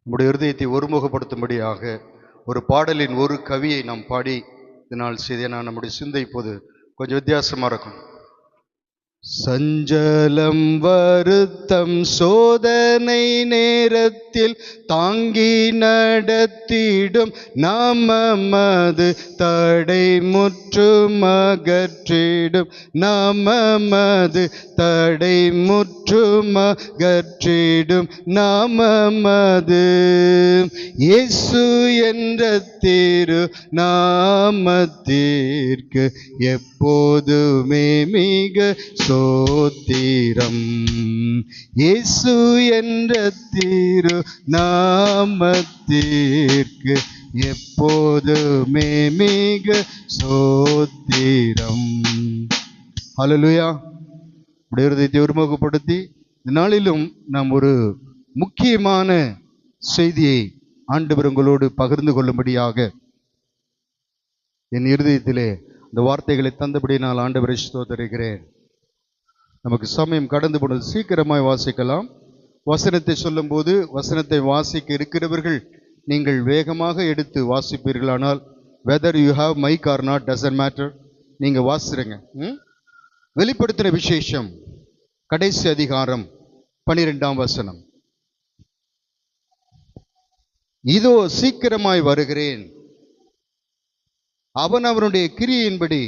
நம்முடைய இருதயத்தை ஒருமுகப்படுத்தும்படியாக ஒரு பாடலின் ஒரு கவியை நாம் பாடி இதனால் செய்தேனா நம்முடைய சிந்தை இப்போது கொஞ்சம் வித்தியாசமாக இருக்கும். சஞ்சலம் வருத்தம் சோதனை நேரத்தில் தாங்கி நடத்திடும் நாமமது தடை முற்றும் அகற்றிடும் நாமமது தடை முற்றும் அகற்றிடும் நாமமது இயேசு என்ற திரு நாமத்திற்கு எப்போதுமே மிக சோத்திரம். இயேசு என்ற திரு நாமத்திற்கு எப்போதுமே மிக சோத்திரம். ஹல்லேலூயா. இருதயத்தை ஒருமுகப்படுத்தி இந்த நாளிலும் நாம் ஒரு முக்கியமான செய்தியை ஆண்டவர் உங்களோடு பகிர்ந்து கொள்ளும்படியாக என் இருதயத்திலே இந்த வார்த்தைகளை தந்தபடி நான் ஆண்டவரை ஸ்தோத்திரிக்கிறேன். நமக்கு சமயம் கடந்து போனது, சீக்கிரமாய் வாசிக்கலாம். வசனத்தை சொல்லும்போது வசனத்தை வாசிக்க இருக்கிறவர்கள் நீங்கள் வேகமாக எடுத்து வாசிப்பீர்களானால், whether you have mic or not doesn't matter, நீங்கள் வாசிடுங்க. வெளிப்படுத்தின விசேஷம் கடைசி அதிகாரம் 12ஆம் வசனம். இதோ சீக்கிரமாய் வருகிறேன், அவனவனுடைய கிரியையின்படி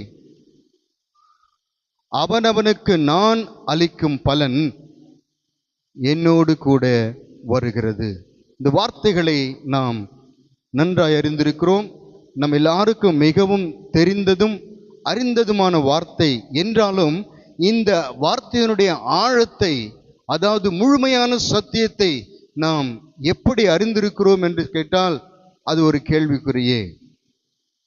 அவனவனுக்கு நான் அளிக்கும் பலன் என்னோடு கூட வருகிறது. இந்த வார்த்தைகளை நாம் நன்றாய் அறிந்திருக்கிறோம். நம் எல்லாருக்கும் மிகவும் தெரிந்ததும் அறிந்ததுமான வார்த்தை என்றாலும் இந்த வார்த்தையினுடைய ஆழத்தை, அதாவது முழுமையான சத்தியத்தை நாம் எப்படி அறிந்திருக்கிறோம் என்று கேட்டால் அது ஒரு கேள்விக்குறியே.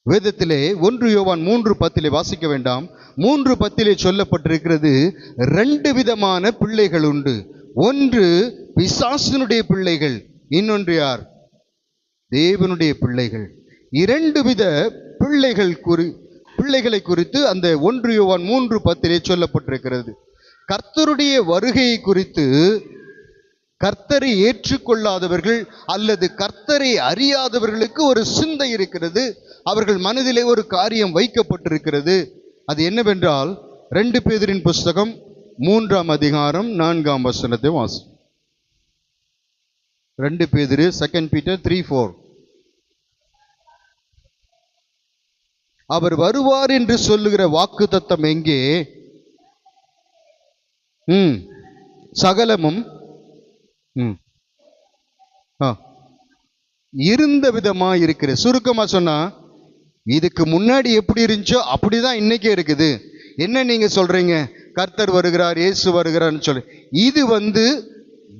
வேதத்திலே 1 யோவான் 3:10 வாசிக்க வேண்டாம், 3:10 சொல்லப்பட்டிருக்கிறது, 2 விதமான பிள்ளைகள் உண்டு. ஒன்று பிசாசினுடைய பிள்ளைகள், இன்னொன்று யார்? தேவனுடைய பிள்ளைகள். 2 வித பிள்ளைகளை குறித்து அந்த 1 யோவான் 3:10 சொல்லப்பட்டிருக்கிறது. கர்த்தருடைய வருகையை குறித்து கர்த்தரை ஏற்றுக்கொள்ளாதவர்கள் அல்லது கர்த்தரை அறியாதவர்களுக்கு ஒரு சிந்தை இருக்கிறது. அவர்கள் மனதிலே ஒரு காரியம் வைக்கப்பட்டிருக்கிறது. அது என்னவென்றால் 2 பேதுருவின் புஸ்தகம் 3ஆம் அதிகாரம் 4ஆம் வசனத்தை வாசி. 2 பேதுரு 2 Peter 3:4. அவர் வருவார் என்று சொல்லுகிற வாக்குத்தத்தம் எங்கே? சகலமும் இருந்த விதமா இருக்கிற. சுருக்கமா சொன்னா, இதுக்கு முன்னாடி எப்படி இருந்துச்சோ அப்படிதான் இன்னைக்கே இருக்குது. என்ன நீங்க சொல்றீங்க, கர்த்தர் வருகிறார், இயேசு வருகிறார்னு சொல்லி? இது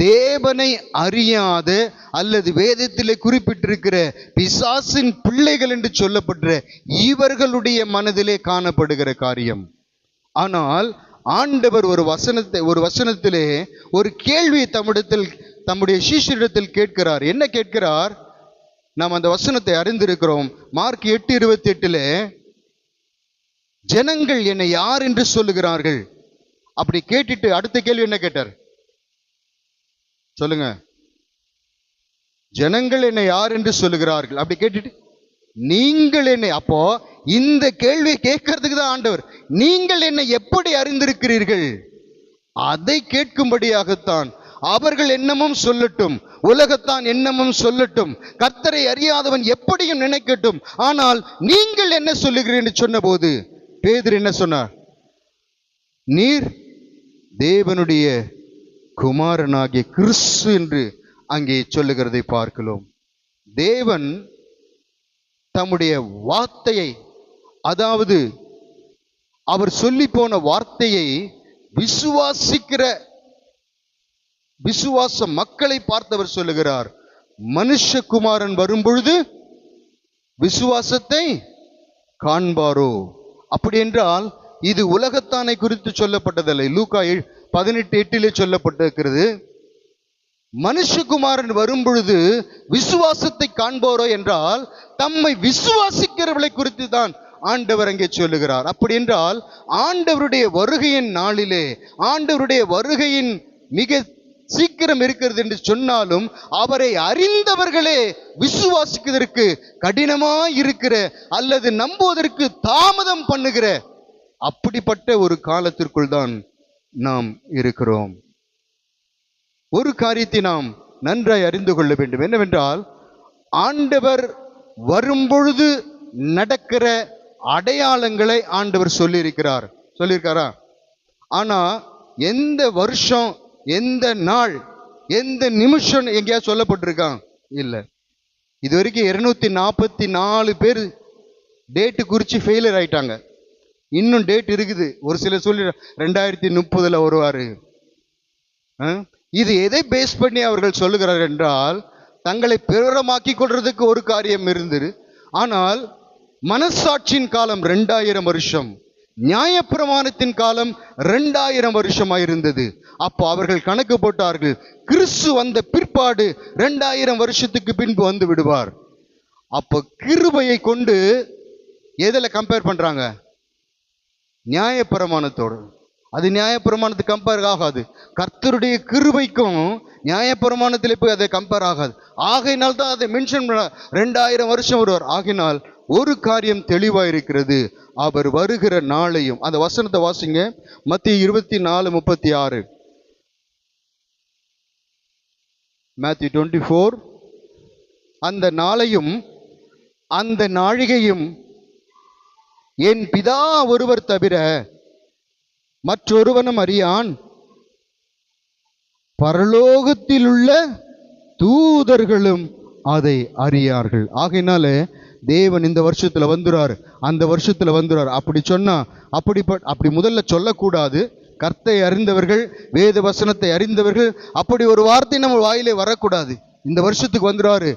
தேவனை அறியாத அல்லது வேதத்திலே குறிப்பிட்டிருக்கிற பிசாசின் பிள்ளைகள் என்று சொல்லப்படுற இவர்களுடைய மனதிலே காணப்படுகிற காரியம். ஆனால் ஆண்டவர் ஒரு வசனத்திலே ஒரு கேள்வியை தம்முடைய சீஷரிடத்தில் கேட்கிறார். என்ன கேட்கிறார்? நாம் அந்த வசனத்தை அறிந்திருக்கிறோம். மார்க் 8:28 ஜனங்கள் என்னை யார் என்று சொல்லுகிறார்கள். அப்படி கேட்டுட்டு அடுத்த கேள்வி என்ன கேட்டார் சொல்லுங்க? ஜனங்கள் என்னை யார் என்று சொல்லுகிறார்கள். அப்படி கேட்டுட்டு நீங்கள் என்னை, அப்போ இந்த கேள்வியை கேட்கறதுக்கு தான் ஆண்டவர், நீங்கள் என்னை எப்படி அறிந்திருக்கிறீர்கள்? அதை கேட்கும்படியாகத்தான். அவர்கள் என்னமும் சொல்லட்டும், உலகத்தான் என்னமும் சொல்லட்டும், கர்த்தரை அறியாதவன் எப்படியும் நினைக்கட்டும், ஆனால் நீங்கள் என்ன சொல்லுகிறீர்கள் சொன்ன போது பேதுரு என்ன சொன்னார்? நீர் தேவனுடைய குமாரனாகிய கிறிஸ்து என்று அங்கே சொல்லுகிறதை பார்க்கிறோம். தேவன் தம்முடைய வார்த்தையை, அதாவது அவர் சொல்லி போன வார்த்தையை விசுவாச மக்களை பார்த்தவர் சொல்லுகிறார், மனுஷகுமாரன் வரும் பொழுது விசுவாசத்தை காண்பாரோ. அப்படி என்றால் இது உலகத்தானை குறித்து சொல்லப்பட்டதில்லை. லூக்கா 18:8 சொல்லப்பட்டிருக்கிறது, மனுஷகுமாரன் வரும் பொழுது விசுவாசத்தை காண்பாரோ என்றால் தம்மை விசுவாசிக்கிறவர்களை குறித்து தான் ஆண்டவர் அங்கே சொல்லுகிறார். அப்படி என்றால் ஆண்டவருடைய வருகையின் நாளிலே, ஆண்டவருடைய வருகையின் மிக சீக்கிரம் இருக்கிறது என்று சொன்னாலும் அவரை அறிந்தவர்களே விசுவாசிக்கிறதற்கு கடினமாய் இருக்கிற அல்லது நம்புவதற்கு தாமதம் பண்ணுகிற அப்படிப்பட்ட ஒரு காலத்திற்குள் தான் நாம் இருக்கிறோம். ஒரு காரியத்தை நாம் நன்றாய் அறிந்து கொள்ள வேண்டும். என்னவென்றால், ஆண்டவர் வரும்பொழுது நடக்கிற அடையாளங்களை ஆண்டவர் சொல்லியிருக்காரா? ஆனா எந்த வருஷம், எந்த நாள், எந்த நிமிஷம் எங்கேயாவது சொல்லப்பட்டிருக்கான்? இல்லை. இது வரைக்கும் 244 பேர் டேட்டு குறித்து ஃபெயிலியர் ஆயிட்டாங்க. இன்னும் டேட் இருக்குது. ஒரு சிலர் சொல்லி 2030 வருவாரு. இது எதை பேஸ் பண்ணி அவர்கள் சொல்லுகிறார்கள் என்றால், தங்களை பிரபலமாக்கி கொள்றதுக்கு ஒரு காரியம் இருந்தது. ஆனால் மனசாட்சியின் காலம் 2000 வருஷம், நியாயப்பிரமாணத்தின் காலம் 2000 வருஷமாயிருந்தது. அப்போ அவர்கள் கணக்கு போட்டார்கள், கிறிஸ்து வந்த பிற்பாடு 2000 வருஷத்துக்கு பின்பு வந்து விடுவார். அப்போ கிருபையை கொண்டு எதில் கம்பேர் பண்றாங்க? நியாயப்பிரமாணத்தோடு. அது நியாயப்பிரமாணத்துக்கு கம்பேர் ஆகாது. கர்த்தருடைய கிருபைக்கும் நியாயப்பிரமாணத்தில் போய் அதை கம்பேர் ஆகாது. ஆகையினால் தான் அதை மென்ஷன் பண்ண 2000 வருஷம் வருவார். ஆகினால் ஒரு காரியம் தெளிவாக இருக்கிறது, அவர் வருகிற நாளையும். அந்த வசனத்தை வாசிங்க, மத்திய 24:36. மேத்யூ 24. அந்த நாளையும் அந்த நாழிகையும் என் பிதா ஒருவர் தவிர மற்றொருவனும் அறியான், பரலோகத்தில் உள்ள தூதர்களும் அதை அறியார்கள். ஆகையினால தேவன் இந்த வருஷத்துல வந்துறாரு, அந்த வருஷத்துல வந்துறாரு. அப்படி சொன்னா அப்படி முதல்ல சொல்லக்கூடாது. கர்த்தை அறிந்தவர்கள், வேத வசனத்தை அறிந்தவர்கள், அப்படி ஒரு வார்த்தை நம்ம வாயிலே வரக்கூடாது. இந்த வருஷத்துக்கு வந்துறாரு,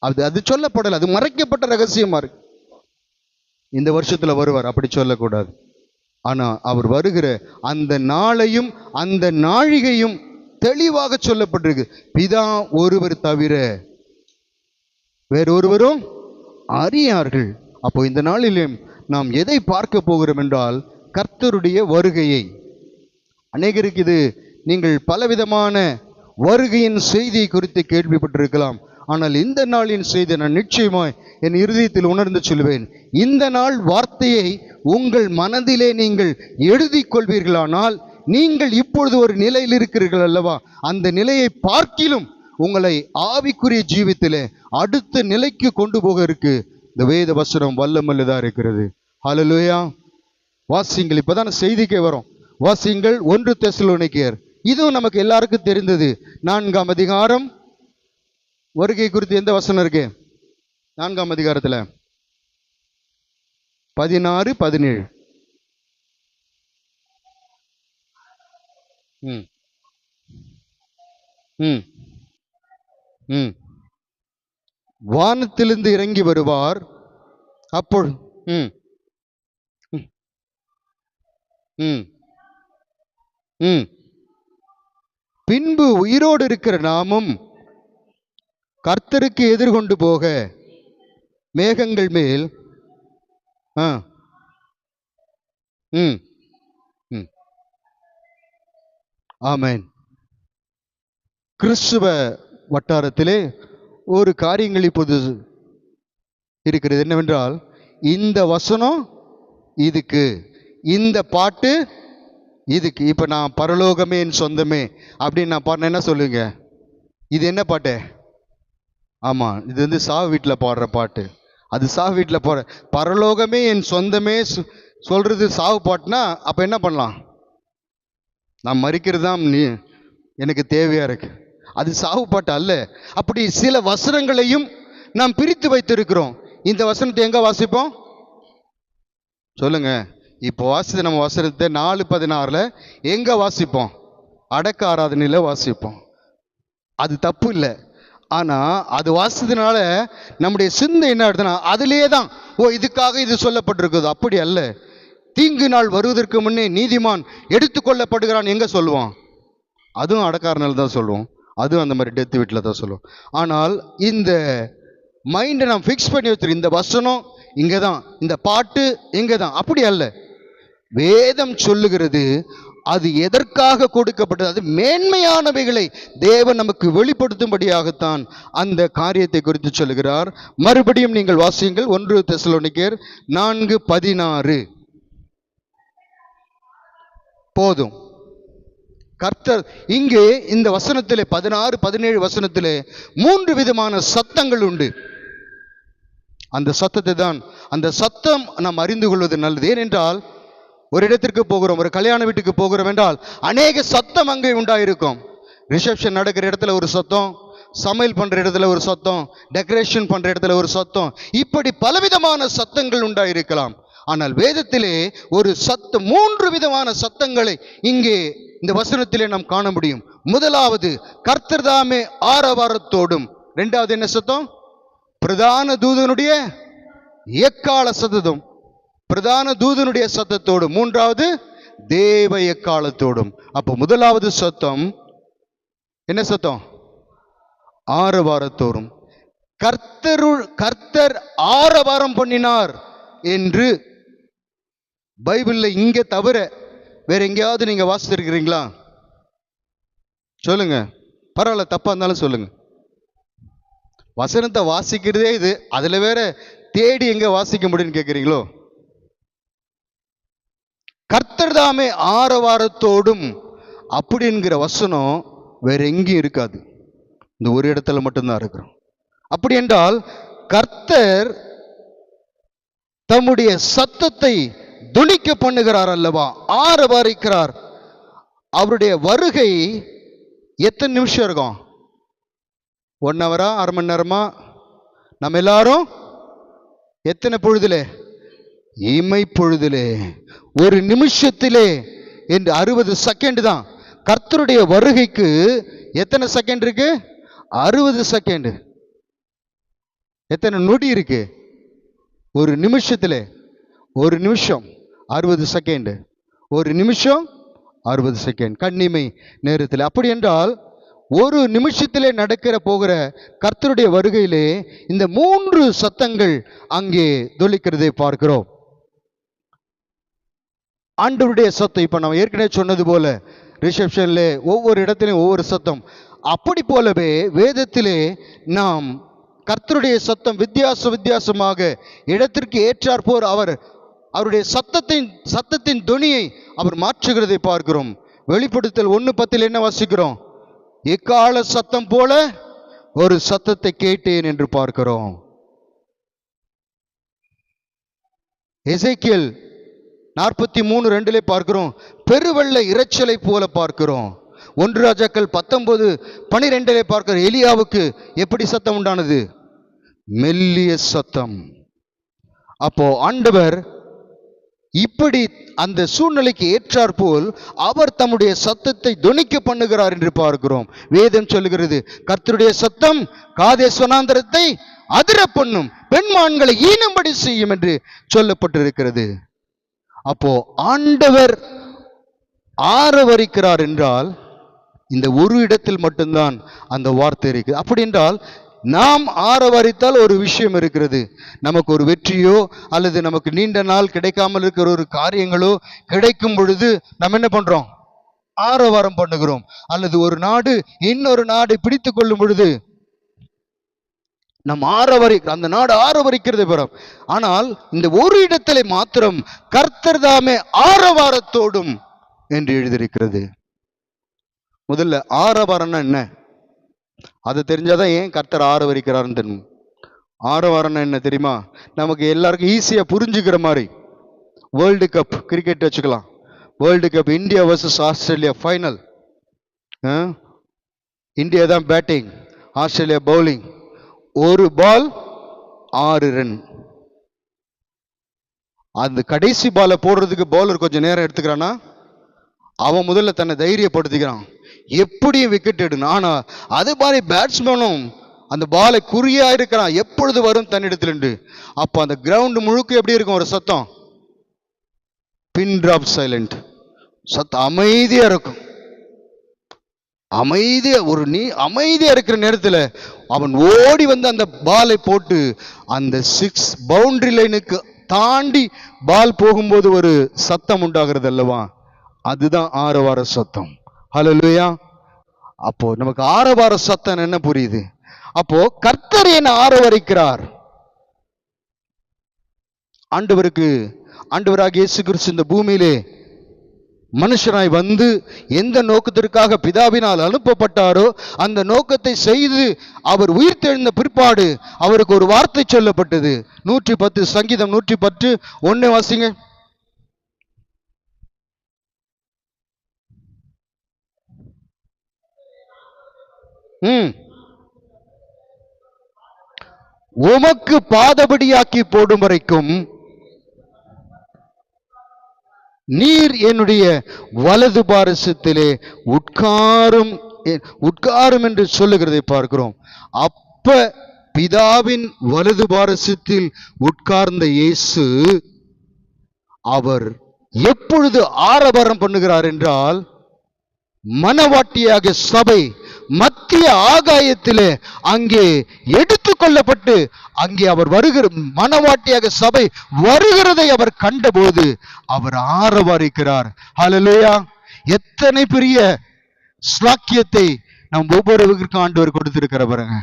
அது சொல்லப்படல, அது மறைக்கப்பட்ட ரகசியமா இருக்கு. இந்த வருஷத்துல வருவார், அப்படி சொல்லக்கூடாது. ஆனா அவர் வருகிற அந்த நாளையும் அந்த நாழிகையும் தெளிவாக சொல்லப்பட்டிருக்கு. பிதா ஒருவர் தவிர வேறொருவரும் அறியார்கள். அப்போ இந்த நாளிலும் நாம் எதை பார்க்க போகிறோம் என்றால், கர்த்தருடைய வருகையை. அநேகருக்கு இது நீங்கள் பலவிதமான வருகையின் செய்தியை குறித்து கேள்விப்பட்டிருக்கலாம். ஆனால் இந்த நாளின் செய்தி நான் நிச்சயமாய் என் இருதயத்தில் உணர்ந்து சொல்வேன். இந்த நாள் வார்த்தையை உங்கள் மனதிலே நீங்கள் எழுதி கொள்வீர்களானால், நீங்கள் இப்பொழுது ஒரு நிலையில் இருக்கிறீர்கள் அல்லவா, அந்த நிலையை பார்க்கிலும் உங்களை ஆவிக்குரிய ஜீவித்திலே அடுத்த நிலைக்கு கொண்டு போக இருக்கு இந்த வேத வசனம் வல்லமல்லதா இருக்கிறது. ஹல்லேலூயா. வாசிங்கள், இப்பதான் செய்திக்கே வரும். வாசிங்கள் 1 தெசலோனிக்கேயர். இதுவும் நமக்கு எல்லாருக்கும் தெரிந்தது. 4ஆம் அதிகாரம். வருகை குறித்து எந்த வசனம் இருக்கு? 4ஆம் அதிகாரத்துல 16, 17. வானத்திலிருந்து இறங்கி வருவார். அப்பொழுது பின்பு உயிரோடு இருக்கிற நாமும் கர்த்தருக்கு எதிர்கொண்டு போக மேகங்கள் மேல் ஆமென். கிறிஸ்துவ வட்டாரத்திலே ஒரு காரியங்கள் இப்போது இருக்கிறது. என்னவென்றால், இந்த வசனம் இதுக்கு, இந்த பாட்டு இதுக்கு. இப்ப நான் பரலோகமே என் சொந்தமே அப்படின்னு நான் பாடின என்ன சொல்லுங்க? இது என்ன பாட்டு? ஆமா, இது வந்து சாவு வீட்டில் பாடுற பாட்டு. அது சாவு வீட்டில் பாடுற. பரலோகமே என் சொந்தமே சொல்றது சாவு பாட்டுனா அப்ப என்ன பண்ணலாம்? நான் மறிக்கிறது தான் நீ எனக்கு தேவையா இருக்கு. அது சாவு பாட்டு அல்ல. அப்படி சில வசனங்களையும் நாம் பிரித்து வைத்திருக்கிறோம். இந்த வசனத்தை எங்க வாசிப்போம் சொல்லுங்க? இப்போ வாசித்த நம்ம வசனத்தை 4:16 எங்க வாசிப்போம்? அடக்க ஆராதனையில வாசிப்போம். அது தப்பு இல்லை. ஆனா அது வாசித்ததுனால நம்முடைய சிந்தை என்ன ஆகுதுன்னா, அதுலேயே தான் இதுக்காக இது சொல்லப்பட்டிருக்குது. அப்படி அல்ல. தீங்கு நாள் வருவதற்கு முன்னே நீதிமான் எடுத்துக்கொள்ளப்படுகிறான் எங்க சொல்லுவோம்? அதுவும் அடக்காரனால் தான் சொல்லுவோம். அதுவும் அந்த மாதிரி டெத் வீட்டில் தான் சொல்லுவோம். ஆனால் இந்த மைண்டை நாம் ஃபிக்ஸ் பண்ணி வச்சிருக்கோம். இந்த வசனம் இங்கே தான், இந்த பாட்டு இங்கே தான். அப்படி அல்ல. வேதம் சொல்லுகிறது, அது எதற்காக கொடுக்கப்பட்டது? அது மேன்மையானவைகளை தேவன் நமக்கு வெளிப்படுத்தும்படியாகத்தான் அந்த காரியத்தை குறித்து சொல்லுகிறார். மறுபடியும் நீங்கள் வாசியுங்கள், 1 தெசலோனிக்கேயர் 4:16. போதும். கர்த்தர் இங்கே இந்த வசனத்திலே 16, 17 வசனத்திலே 3 விதமான சத்தங்கள் உண்டு. அந்த சத்தத்தை தான், அந்த சத்தம் நாம் அறிந்து கொள்வது நல்லது. ஏனென்றால் ஒரு இடத்திற்கு போகிறோம், ஒரு கல்யாண வீட்டுக்கு போகிறோம் என்றால் அநேக சத்தம் அங்கே உண்டாயிருக்கும். ரிசப்ஷன் நடக்கிற இடத்துல ஒரு சத்தம், சமையல் பண்ற இடத்துல ஒரு சத்தம், டெக்கரேஷன் பண்ற இடத்துல ஒரு சத்தம், இப்படி பலவிதமான சத்தங்கள் உண்டாயிருக்கலாம். ஆனால் வேதத்திலே ஒரு சத்தம், 3 விதமான சத்தங்களை இங்கே இந்த வசனத்திலே நாம் காண முடியும். முதலாவது கர்த்தர் தாமே ஆரவாரத்தோடும். இரண்டாவது என்ன சத்தம்? பிரதான தூதனுடைய எக்கால சத்தம், பிரதான தூதனுடைய சத்தத்தோடும். மூன்றாவது தேவ எக்காலத்தோடும். அப்போ முதலாவது சத்தம் என்ன சத்தம்? ஆரவாரத்தோடும். கர்த்தர் ஆரவாரம் பண்ணினார் என்று பைபிள்ல இங்க தவிர வேற எங்கேயாவது நீங்க வாசிச்சிருக்கிறீங்களா? சொல்லுங்க, பரவாயில்ல, தப்பா இருந்தாலும் சொல்லுங்க. வசனத்தை வாசிக்கிறதே இது, அதுல வேற தேடி எங்க வாசிக்க முடியும்னு கேட்கிறீங்களோ? கர்த்தர் தாமே ஆரவாரத்தோடும் அப்படிங்கிற வசனம் வேற எங்கேயும் இருக்காது, இந்த ஒரு இடத்துல மட்டும்தான் இருக்கிறோம். அப்படி என்றால் கர்த்தர் தம்முடைய சத்தத்தை துணிக்க பண்ணுகிறார் அல்லவா, ஆரவாரிக்கிறார். அவருடைய வருகை எத்தனை நிமிஷம் இருக்கும்? 1 ஹவரா, அரை மணி நேரமா? நம்ம எல்லாரும் எத்தனை பொழுதிலே? இமை பொழுதிலே, ஒரு நிமிஷத்திலே என்று 60 செகண்ட் தான். கர்த்தருடைய வருகைக்கு எத்தனை செகண்ட் இருக்கு? 60 செகண்ட். எத்தனை நொடி இருக்கு? ஒரு நிமிஷத்திலே, ஒரு நிமிஷம் 60 செகண்ட், ஒரு நிமிஷம் 60 செகண்ட், கண்ணிமை நேரத்தில். அப்படி என்றால் ஒரு நிமிஷத்திலே நடக்கிற போகிற கர்த்தருடைய வருகையிலே இந்த 3 சத்தங்கள் அங்கே தொழிக்கிறதை பார்க்கிறோம். ஆண்டவருடைய சத்தம், இப்ப நம்ம ஏற்கனவே சொன்னது போல ரிசப்ஷன்ல ஒவ்வொரு இடத்திலும் ஒவ்வொரு சத்தம். அப்படி போலவே வேதத்திலே நாம் கர்த்தருடைய சத்தம் வித்தியாசமாக இடத்திற்கு ஏற்றாற்போர் அவருடைய சத்தத்தின் தொனியை அவர் மாற்றுகிறதை பார்க்கிறோம். வெளிப்படுத்தல் 1:10 என்ன வாசிக்கிறோம்? எக்கால சத்தம் போல ஒரு சத்தத்தை கேட்டேன் என்று பார்க்கிறோம். எசேக்கியேல் 43:2 பார்க்கிறோம், பெருவெள்ள இரைச்சலை போல பார்க்கிறோம். 1 ராஜாக்கள் 19:12 பார்க்கிறோம், எலியாவுக்கு எப்படி சத்தம் உண்டானது? மெல்லிய சத்தம். அப்போ ஆண்டவர் இப்படி அந்த சூழ்நிலைக்கு ஏற்றாற்போல் அவர் தம்முடைய சத்தத்தை தொனிக்க பண்ணுகிறார் என்று பார்க்கிறோம். வேதம் சொல்லுகிறது, கர்த்தருடைய சத்தம் காதேஸ் வனாந்தரத்தை அதிர பண்ணும், பெண்மான்களை ஈனும்படி செய்யும் என்று சொல்லப்பட்டிருக்கிறது. அப்போ ஆண்டவர் ஆரவரிக்கிறார் என்றால் இந்த ஒரு இடத்தில் மட்டும்தான் அந்த வார்த்தை இருக்கு. அப்படி என்றால் நாம் ஆரவரித்தால் ஒரு விஷயம் இருக்கிறது, நமக்கு ஒரு வெற்றியோ அல்லது நமக்கு நீண்ட நாள் கிடைக்காமல் இருக்கிற ஒரு காரியங்களோ கிடைக்கும் பொழுது நம்ம என்ன பண்றோம்? ஆரவாரம் பண்ணுகிறோம். அல்லது ஒரு நாடு இன்னொரு நாடு பிடித்து கொள்ளும் பொழுது நம் அந்த நாடு ஆரவரிக்கிறது பெறும். ஆனால் இந்த ஒரு இடத்திலே மாத்திரம் கர்த்தர் தாமே ஆரவாரத்தோடும் என்று எழுதியிருக்கிறது. முதல்ல ஆரவாரம்னா என்ன, அது தெரிஞ்சாதான் ஏன் கர்த்தர் ஆரவரிக்கிறார்னு தெரியும். ஆரவாரம்னா என்ன தெரியுமா? நமக்கு எல்லாருக்கும் ஈஸியா புரிஞ்சுக்கிற மாதிரி வேர்ல்டு கப் கிரிக்கெட் வச்சுக்கலாம். World cup India versus Australia final. India தான் பேட்டிங், ஆஸ்திரேலியா பவுலிங். ஒரு பால் 6 ரன். அந்த கடைசி பாலை போடுறதுக்கு பவுலர் கொஞ்சம் நேரம் எடுத்துக்கிறானா, அவன் முதல்ல தன்னை தைரியப்படுத்திக்கிறான், எப்படியும் விக்கெட் எடுக்கணும். ஆனா அது மாதிரி பேட்ஸ்மேனும் அந்த பாலை குறியா இருக்கிறான், எப்பொழுது வரும் தன்னிடத்தில். அப்ப அந்த கிரவுண்ட் முழுக்க எப்படி இருக்கும்? ஒரு சத்தம், பின் டிராப் சைலண்ட் சத்தம், அமைதியா இருக்கும். அமைதியா அமைதியா இருக்கிற நேரத்தில் அவன் ஓடி வந்து அந்த பாலை போட்டு அந்த 6 பவுண்டரி லைனுக்கு தாண்டி பால் போகும்போது ஒரு சத்தம் உண்டாகிறது அல்லவா, அதுதான் ஆரவார சத்தம். ஹல்லேலூயா. அப்போ நமக்கு ஆரவார சத்தம் என்ன புரியுது? அப்போ கர்த்தர் என்ன ஆரவரிக்கிறார். ஆண்டவராக இயேசு கிறிஸ்து இந்த பூமியிலே மனுஷனாய் வந்து எந்த நோக்கத்திற்காக பிதாவினால் அனுப்பப்பட்டாரோ அந்த நோக்கத்தை செய்து அவர் உயிர்த்தெழுந்த பிற்பாடு அவருக்கு ஒரு வார்த்தை சொல்லப்பட்டது. 110 சங்கீதம் 110 1 வாசிங்க. உமக்கு பாதபடியாக்கி போடும் வரைக்கும் நீர் என்னுடைய வலது பாரசத்திலே உட்காரும் என்று சொல்லுகிறதை பார்க்கிறோம். அப்ப பிதாவின் வலது பாரசத்தில் உட்கார்ந்த இயேசு அவர் எப்பொழுது ஆரவாரம் பண்ணுகிறார் என்றால், மனவாட்டியாக சபை மத்திய ஆகாயத்திலே அங்கே எடுத்துக்கொள்ளப்பட்டு அங்கே அவர் வருகிற மனவாட்டியாக சபை வருகிறதை அவர் கண்டபோது அவர் ஆரவாரிக்கிறார். ஹல்லேலூயா. எத்தனை பெரிய ஸ்லாக்கியத்தை நம் ஒவ்வொருவருக்கும் ஆண்டவர் கொடுத்திருக்கிற பாருங்க.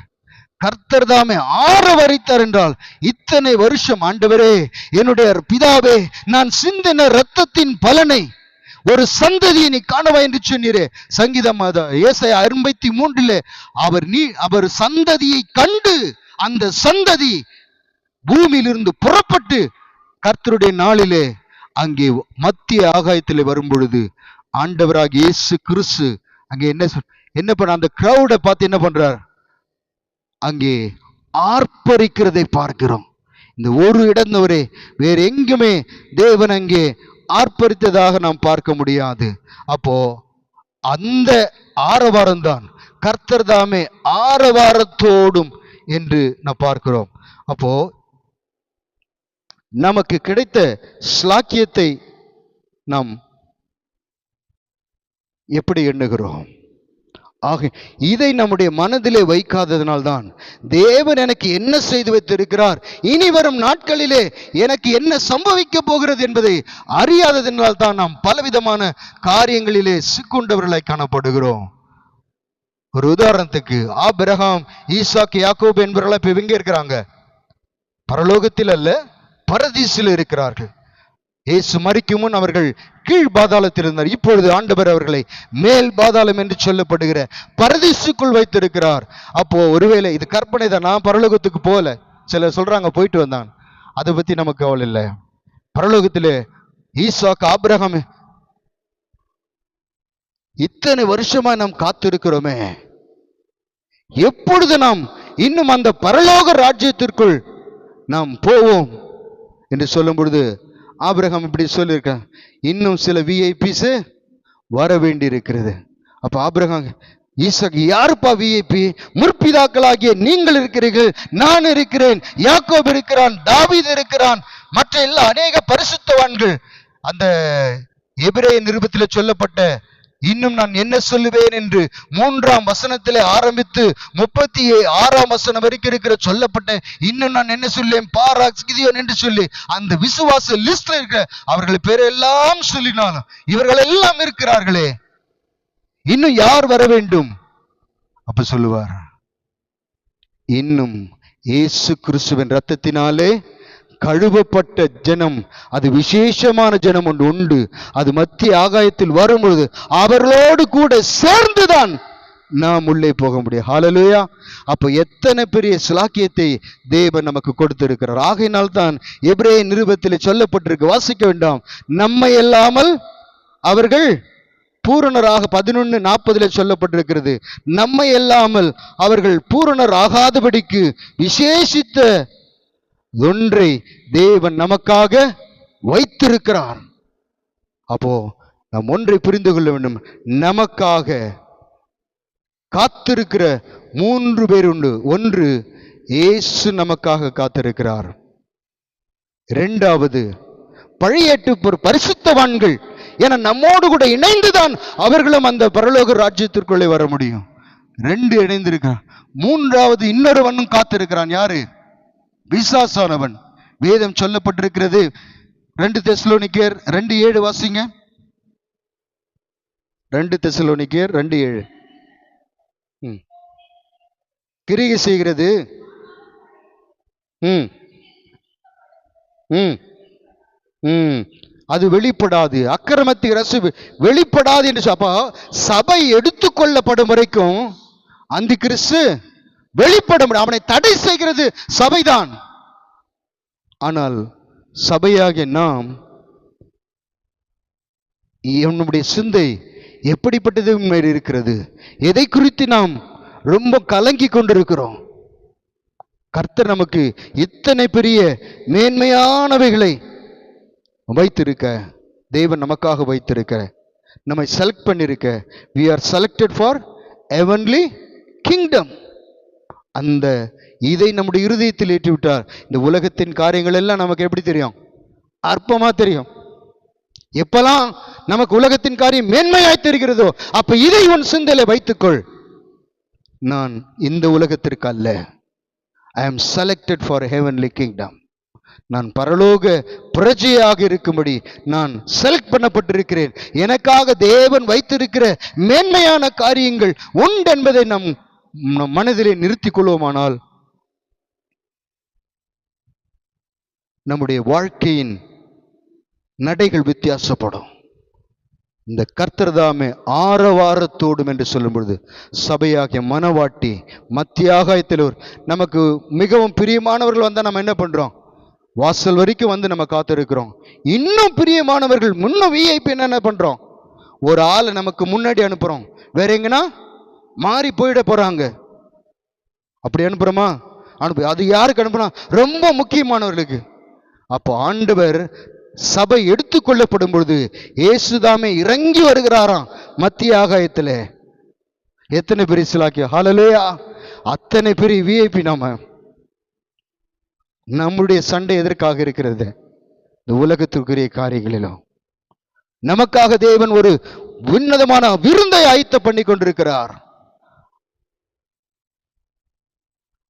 கர்த்தர் தாமே ஆரவரித்தார் என்றால், இத்தனை வருஷம் ஆண்டவரே, என்னுடைய பிதாவே, நான் சிந்தின இரத்தத்தின் பலனை ஒரு சந்ததியை நீ காணவா என்று சொன்னீரே. சங்கீதம் ஏசாயா 53 அவர் சந்ததியை கண்டு அந்த சந்ததி பூமியிலிருந்து புறப்பட்டு கர்த்தருடைய நாளிலே அங்கே மத்திய ஆகாயத்திலே வரும் பொழுது ஆண்டவராக இயேசு கிறிஸ்து அங்கே என்ன பண்ண, அந்த கிரௌடை பார்த்து என்ன பண்றார், அங்கே ஆர்ப்பரிக்கிறதை பார்க்கிறோம். இந்த ஒரு இடந்தவரே வேற எங்குமே தேவன் அங்கே ஆர்ப்பரித்ததாக நாம் பார்க்க முடியாது. அப்போ அந்த ஆரவாரம் தான் கர்த்தர் தாமே ஆரவாரத்தோடும் என்று நாம் பார்க்கிறோம். அப்போ நமக்கு கிடைத்த ஸ்லாக்கியத்தை நாம் எப்படி எண்ணுகிறோம்? ஆக இதை நம்முடைய மனதிலே வைக்காததனால்தான் தேவன் எனக்கு என்ன செய்து வைத்திருக்கிறார், இனி வரும் நாட்களிலே எனக்கு என்ன சம்பவிக்க போகிறது என்பதை அறியாததனால் தான் நாம் பலவிதமான காரியங்களிலே சிக்குண்டவர்களாய் காணப்படுகிறோம். ஒரு உதாரணத்துக்கு, ஆபிரகாம், ஈசாக்கு, யாக்கோபு என்பவர்களால் இப்ப எங்க இருக்கிறாங்க? பரலோகத்தில் அல்ல, பரதீசில் இருக்கிறார்கள். இயேசு மரிக்கும் முன் அவர்கள் கீழ் பாதாளத்தில் இருந்தார். இப்பொழுது ஆண்டவர் அவர்களை மேல் பாதாளம் என்று சொல்லப்படுகிற பரதீசுக்குள் வைத்திருக்கிறார். அப்போ ஒருவேளை இது கற்பனை தான், நான் பரலோகத்துக்கு போல. சிலர் சொல்றாங்க போயிட்டு வந்தான், அதை பத்தி நமக்கு கவலை இல்லை. பரலோகத்திலே ஈசாக்கு, ஆபிரகாம் இத்தனை வருஷமா நாம் காத்திருக்கிறோமே, எப்பொழுது நாம் இன்னும் அந்த பரலோக ராஜ்யத்திற்குள் நாம் போவோம் என்று சொல்லும் பொழுது ஆபிரகாம் இப்படி சொல்லியிருக்க, இன்னும் சில விஐபிஸ் வர வேண்டி இருக்கிறது. அப்ப ஆபிரகாம், ஈசாக்கு, யாருப்பா விஐபி? முற்பிதாக்களாகிய நீங்கள் இருக்கிறீர்கள், நான் இருக்கிறேன், யாக்கோபு இருக்கிறான், தாவீது இருக்கிறான், மற்ற எல்லா அநேக பரிசுத்தவான்கள். அந்த எபிரேய நிருபத்தில் சொல்லப்பட்ட இன்னும் நான் என்ன சொல்லுவேன் என்று 3ஆம் வசனத்திலே ஆரம்பித்து 36ஆம் வசனம் வரைக்கும் இருக்கிற சொல்லப்பட்ட இன்னும் நான் என்ன சொல்லேன், பாராக், கிதியோன் என்று சொல்லி அந்த விசுவாச லிஸ்ட்ல இருக்கிற அவர்கள் பேரெல்லாம் சொல்லினாலும் இவர்கள் எல்லாம் இருக்கிறார்களே, இன்னும் யார் வர வேண்டும்? அப்ப சொல்லுவார், இன்னும் இயேசு கிறிஸ்துவின் இரத்தத்தினாலே கழுவப்பட்ட ஜனம், அது விசேஷமான ஜனம் ஒன்று உண்டு. அது மத்திய ஆகாயத்தில் வரும்பொழுது அவர்களோடு கூட சேர்ந்துதான் நாம் உள்ளே போக முடியும். ஹல்லேலூயா. அப்ப எத்தனை பெரிய சிலாக்கியத்தை தேவன் நமக்கு கொடுத்திருக்கிறார். ஆகையினால்தான் எபிரேய நிருபத்தில் சொல்லப்பட்டிருக்கு, வாசிக்க வேண்டாம், நம்மை இல்லாமல் அவர்கள் பூரணராக 11:40 சொல்லப்பட்டிருக்கிறது. நம்மை இல்லாமல் அவர்கள் பூரணர் ஆகாதபடிக்கு விசேஷித்த ஒன்றை தேவன் நமக்காக வைத்திருக்கிறார். அப்போ நாம் ஒன்றை புரிந்து கொள்ள வேண்டும், நமக்காக காத்திருக்கிற 3 பேர் உண்டு. ஒன்று, இயேசு நமக்காக காத்திருக்கிறார். 2வது, பழைய ஏற்பாட்டு பரிசுத்தவான்கள் என நம்மோடு கூட இணைந்துதான் அவர்களும் அந்த பரலோக ராஜ்யத்திற்குள்ளே வர முடியும். 2 இணைந்திருக்கிறார். 3வது, இன்னொருவனும் காத்திருக்கிறான். யாரு? பிசாசானவன். வேதம் சொல்லப்பட்டிருக்கிறது, 2 தெசலோனிக்கேயர் 2:7 வாசிங்க. 2 தெசலோனிக்கேயர் 2:7. கிரியை செய்கிறது அது வெளிப்படாது, அக்கிரமத்தின் ரசு வெளிப்படாது என்று. அப்போ சபை எடுத்துக்கொள்ளப்படும் வரைக்கும் அந்த கிறிஸ்து வெளிப்பட முடியும். அவனை தடை செய்கிறது சபைதான். ஆனால் சபையாகிய நாம் நம்முடைய சிந்தை எப்படிப்பட்டது இருக்கிறது? எதை குறித்து நாம் ரொம்ப கலங்கி கொண்டிருக்கிறோம்? கர்த்தர் நமக்கு இத்தனை பெரிய மேன்மையானவைகளை வைத்திருக்க, தேவன் நமக்காக வைத்திருக்க, நம்மை செலக்ட் பண்ணிருக்க. we are selected for heavenly kingdom. அந்த இதை நம்முடைய இருதயத்தில் ஏற்றிவிட்டார், இந்த உலகத்தின் காரியங்கள் எல்லாம் நமக்கு எப்படி தெரியும்? அற்பமா தெரியும். எப்பெல்லாம் நமக்கு உலகத்தின் காரியம் மேன்மையாய் தெரிகிறதோ, அப்ப இதை உன் சிந்தையில வைத்துக்கொள். நான் இந்த உலகத்திற்கு அல்ல, I am selected for heavenly kingdom. நான் பரலோக பிரஜையாக இருக்கும்படி நான் செலக்ட் பண்ணப்பட்டிருக்கிறேன். எனக்காக தேவன் வைத்திருக்கிற மேன்மையான காரியங்கள் உண்டு என்பதை நம் மனதிலே நிறுத்திக் கொள்வோமானால் நம்முடைய வாழ்க்கையின் நடைகள் வித்தியாசப்படும். இந்த கர்த்தர் தாமே ஆரவாரத்தோடும் என்று சொல்லும் பொழுது சபையாகிய மனவாட்டி மத்திய ஆகாயத்தில் நமக்கு மிகவும் பிரியமானவர்கள் வந்தால் நம்ம என்ன பண்றோம்? வாசல் வரைக்கும் வந்து நம்ம காத்திருக்கிறோம். இன்னும் பிரியமானவர்கள் முன்னும் விஐபி என்ன பண்றோம்? ஒரு ஆளை நமக்கு முன்னாடி அனுப்புறோம், வேற எங்கன்னா மாறி போயிட போறாங்க, அப்படி அனுப்புறோமா? அது யாருக்கு அனுப்புறோம்? ரொம்ப முக்கியமானவர்களுக்கு. அப்போ ஆண்டவர் சபை எடுத்துக்கொள்ளப்படும் பொழுது இயேசுதாமே இறங்கி வருகிறாராம் மத்திய ஆகாயத்தில். எத்தனை பெரிய சிலாக்கிய, ஹல்லேலூயா! அத்தனை பெரிய விஐபி. நம்முடைய சண்டை எதற்காக இருக்கிறது? இந்த உலகத்திற்குரிய காரியங்களிலும் நமக்காக தேவன் ஒரு உன்னதமான விருந்தை ஆயத்த பண்ணி கொண்டிருக்கிறார்.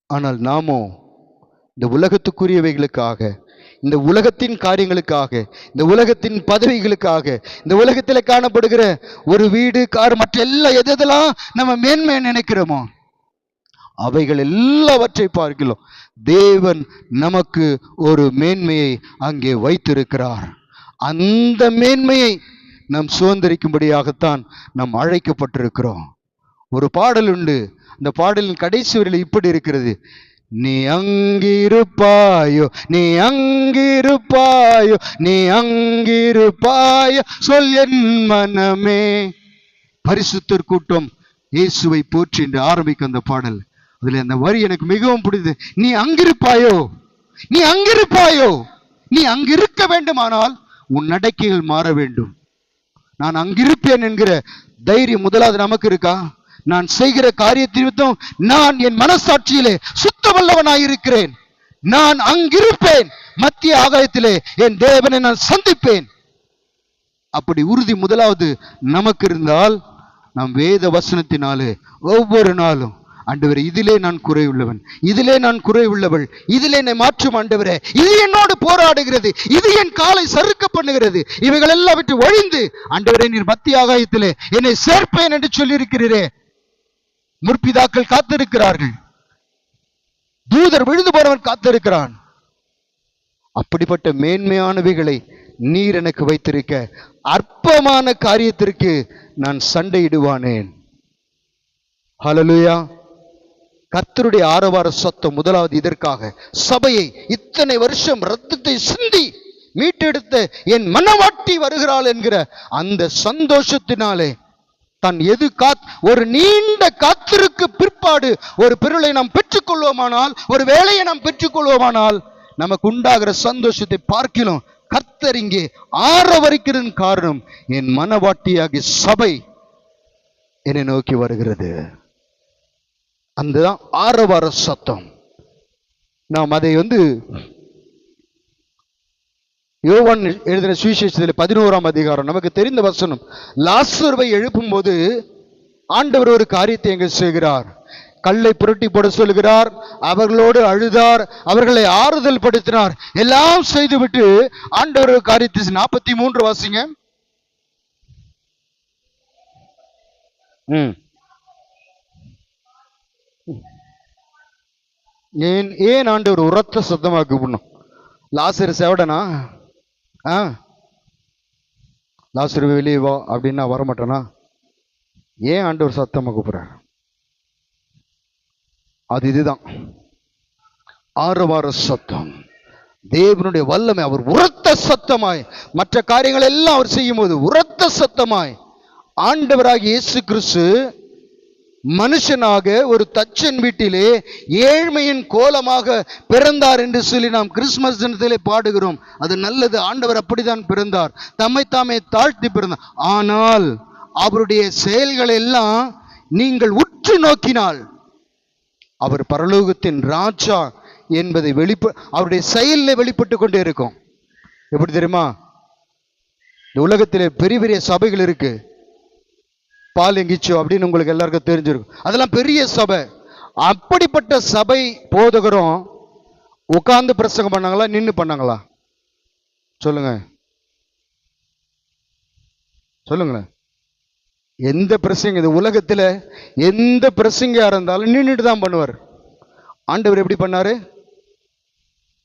ஆனால் நாமோ இந்த உலகத்துக்குரியவைகளுக்காக, இந்த உலகத்தின் காரியங்களுக்காக, இந்த உலகத்தின் பதவிகளுக்காக, இந்த உலகத்தில் காணப்படுகிற ஒரு வீடு, கார், மற்ற எதெல்லாம் நம்ம மேன்மை நினைக்கிறோமோ அவைகள் எல்லாவற்றை பார்க்கிறோம். தேவன் நமக்கு ஒரு மேன்மையை அங்கே வைத்திருக்கிறார். அந்த மேன்மையை நாம் சுதந்திரிக்கும்படியாகத்தான் நாம் அழைக்கப்பட்டிருக்கிறோம். ஒரு பாடல் உண்டு, அந்த பாடலின் கடைசி வரியில் இப்படி இருக்கிறது: நீ அங்கிருப்பாயோ, நீ அங்கிருப்பாயோ, நீ அங்கிருப்பாயோ, சொல் என் மனமே. பரிசுத்தர் கூட்டம் இயேசுவை போற்றி என்று ஆரம்பிக்கும் அந்த பாடல். அதுல அந்த வரி எனக்கு மிகவும் பிடித்தது. நீ அங்கிருப்பாயோ, நீ அங்கிருப்பாயோ, நீ அங்கிருக்க வேண்டுமானால் உன் நடக்கைகள் மாற வேண்டும். நான் அங்கிருப்பேன் என்கிற தைரியம் முதலாவது நமக்கு இருக்கா? நான் செய்கிற காரியத்திற்கும் நான் என் மனசாட்சியிலே சுத்தவல்லவனாயிருக்கிறேன். நான் அங்கிருப்பேன், மத்திய ஆகாயத்திலே என் தேவனை நான் சந்திப்பேன். அப்படி உறுதி முதலாவது நமக்கு இருந்தால், நாம் வேத வசனத்தினாலே ஒவ்வொரு நாளும் ஆண்டவரே, இதிலே நான் குறைவுள்ளவன், இதிலே நான் குறைவுள்ளவள், இதிலே என்னை மாற்றும் ஆண்டவரே, இது என்னோடு போராடுகிறது, இது என் காலை சறுக்க பண்ணுகிறது, இவைகள் எல்லாம் விட்டு ஒழிந்து ஆண்டவரே நீர் மத்திய ஆகாயத்திலே என்னை சேர்ப்பேன் என்று சொல்லியிருக்கிறீரே. முற்பிதாக்கள் காத்திருக்கிறார்கள், தூதர் விழுந்து போனவன் காத்திருக்கிறான். அப்படிப்பட்ட மேன்மையானவைகளை நீர் எனக்கு வைத்திருக்க அற்பமான காரியத்திற்கு நான் சண்டையிடுவானேன். ஹல்லேலூயா! கர்த்தருடைய ஆரவார சத்தம் முதலாவது இதற்காக. சபையை இத்தனை வருஷம் ரத்தத்தை சிந்தி மீட்டெடுத்த என் மனவாட்டி வருகிறாள் என்கிற அந்த சந்தோஷத்தினாலே தான் ஒரு நீண்ட காத்திருக்கு பிற்பாடு ஒரு பொருளை நாம் பெற்றுக்கொள்வோமானால், ஒரு வேலையை நாம் பெற்றுக்கொள்வோமானால், நமக்கு உண்டாகிற சந்தோஷத்தை பார்க்கிறோம். கர்த்தர் இங்கே ஆரவரிக்கிறதன் காரணம் என் மனவாட்டியாகிய சபை என்னை நோக்கி வருகிறது. அந்த ஆரவார சத்தம். நாம் அதை யோவான் எழுதின சுவிசேஷத்தில் 11ஆம் அதிகாரம் நமக்கு தெரிந்த வசனம். லாசருவை எழுப்பும் போது ஆண்டவர் ஒரு காரியத்தை எங்க செய்கிறார்? கல்லை புரட்டி போட சொல்கிறார், அவர்களோடு அழுதார், அவர்களை ஆறுதல் படுத்தினார். எல்லாம் செய்துவிட்டு ஆண்டவர் ஒரு காரியத்தை 43 வாசிங்க. ம். ஏன் ஏன் ஆண்டவர் உரத்த சத்தமாக கூப்பிடணும்? லாசரு செவடனா? ஆ, லாசரு வெளியே வா அப்படின்னா வரமாட்டானா? ஏன் ஆண்டவர் சத்தமாக கூப்பிடுறார்? அது இதுதான் ஆரவார சத்தம். தேவனுடைய வல்லமை. அவர் உரத்த சத்தமாய் மற்ற காரியங்கள் எல்லாம் அவர் செய்யும் போது உரத்த சத்தமாய் ஆண்டவராகிய இயேசு கிறிஸ்து மனுஷனாக ஒரு தச்சன் வீட்டிலே ஏழ்மையின் கோலமாக பிறந்தார் என்று சொல்லி நாம் கிறிஸ்துமஸ் தினத்திலே பாடுகிறோம். அது நல்லது. ஆண்டவர் அப்படித்தான் பிறந்தார், தம்மை தாமே தாழ்த்தி பிறந்தார். ஆனால் அவருடைய செயல்கள் எல்லாம் நீங்கள் உற்று நோக்கினால் அவர் பரலோகத்தின் ராஜா என்பதை அவருடைய செயலில் வெளிப்பட்டு கொண்டே இருக்கும். எப்படி தெரியுமா? இந்த உலகத்திலே பெரிய பெரிய சபைகள் இருக்கு. பால் எங்கிச்சோ அப்படின்னு உங்களுக்கு எல்லாருக்கும் தெரிஞ்சிருக்கும். அதெல்லாம் பெரிய சபை. அப்படிப்பட்ட சபை போதகரும் உட்கார்ந்து பிரசங்கம் பண்ணாங்களா, நின்று பண்ணாங்களா? சொல்லுங்க சொல்லுங்களேன். எந்த பிரசங்க, இந்த உலகத்துல எந்த பிரசங்கியா இருந்தாலும் நின்றுட்டு தான் பண்ணுவார். ஆண்டவர் எப்படி பண்ணாரு?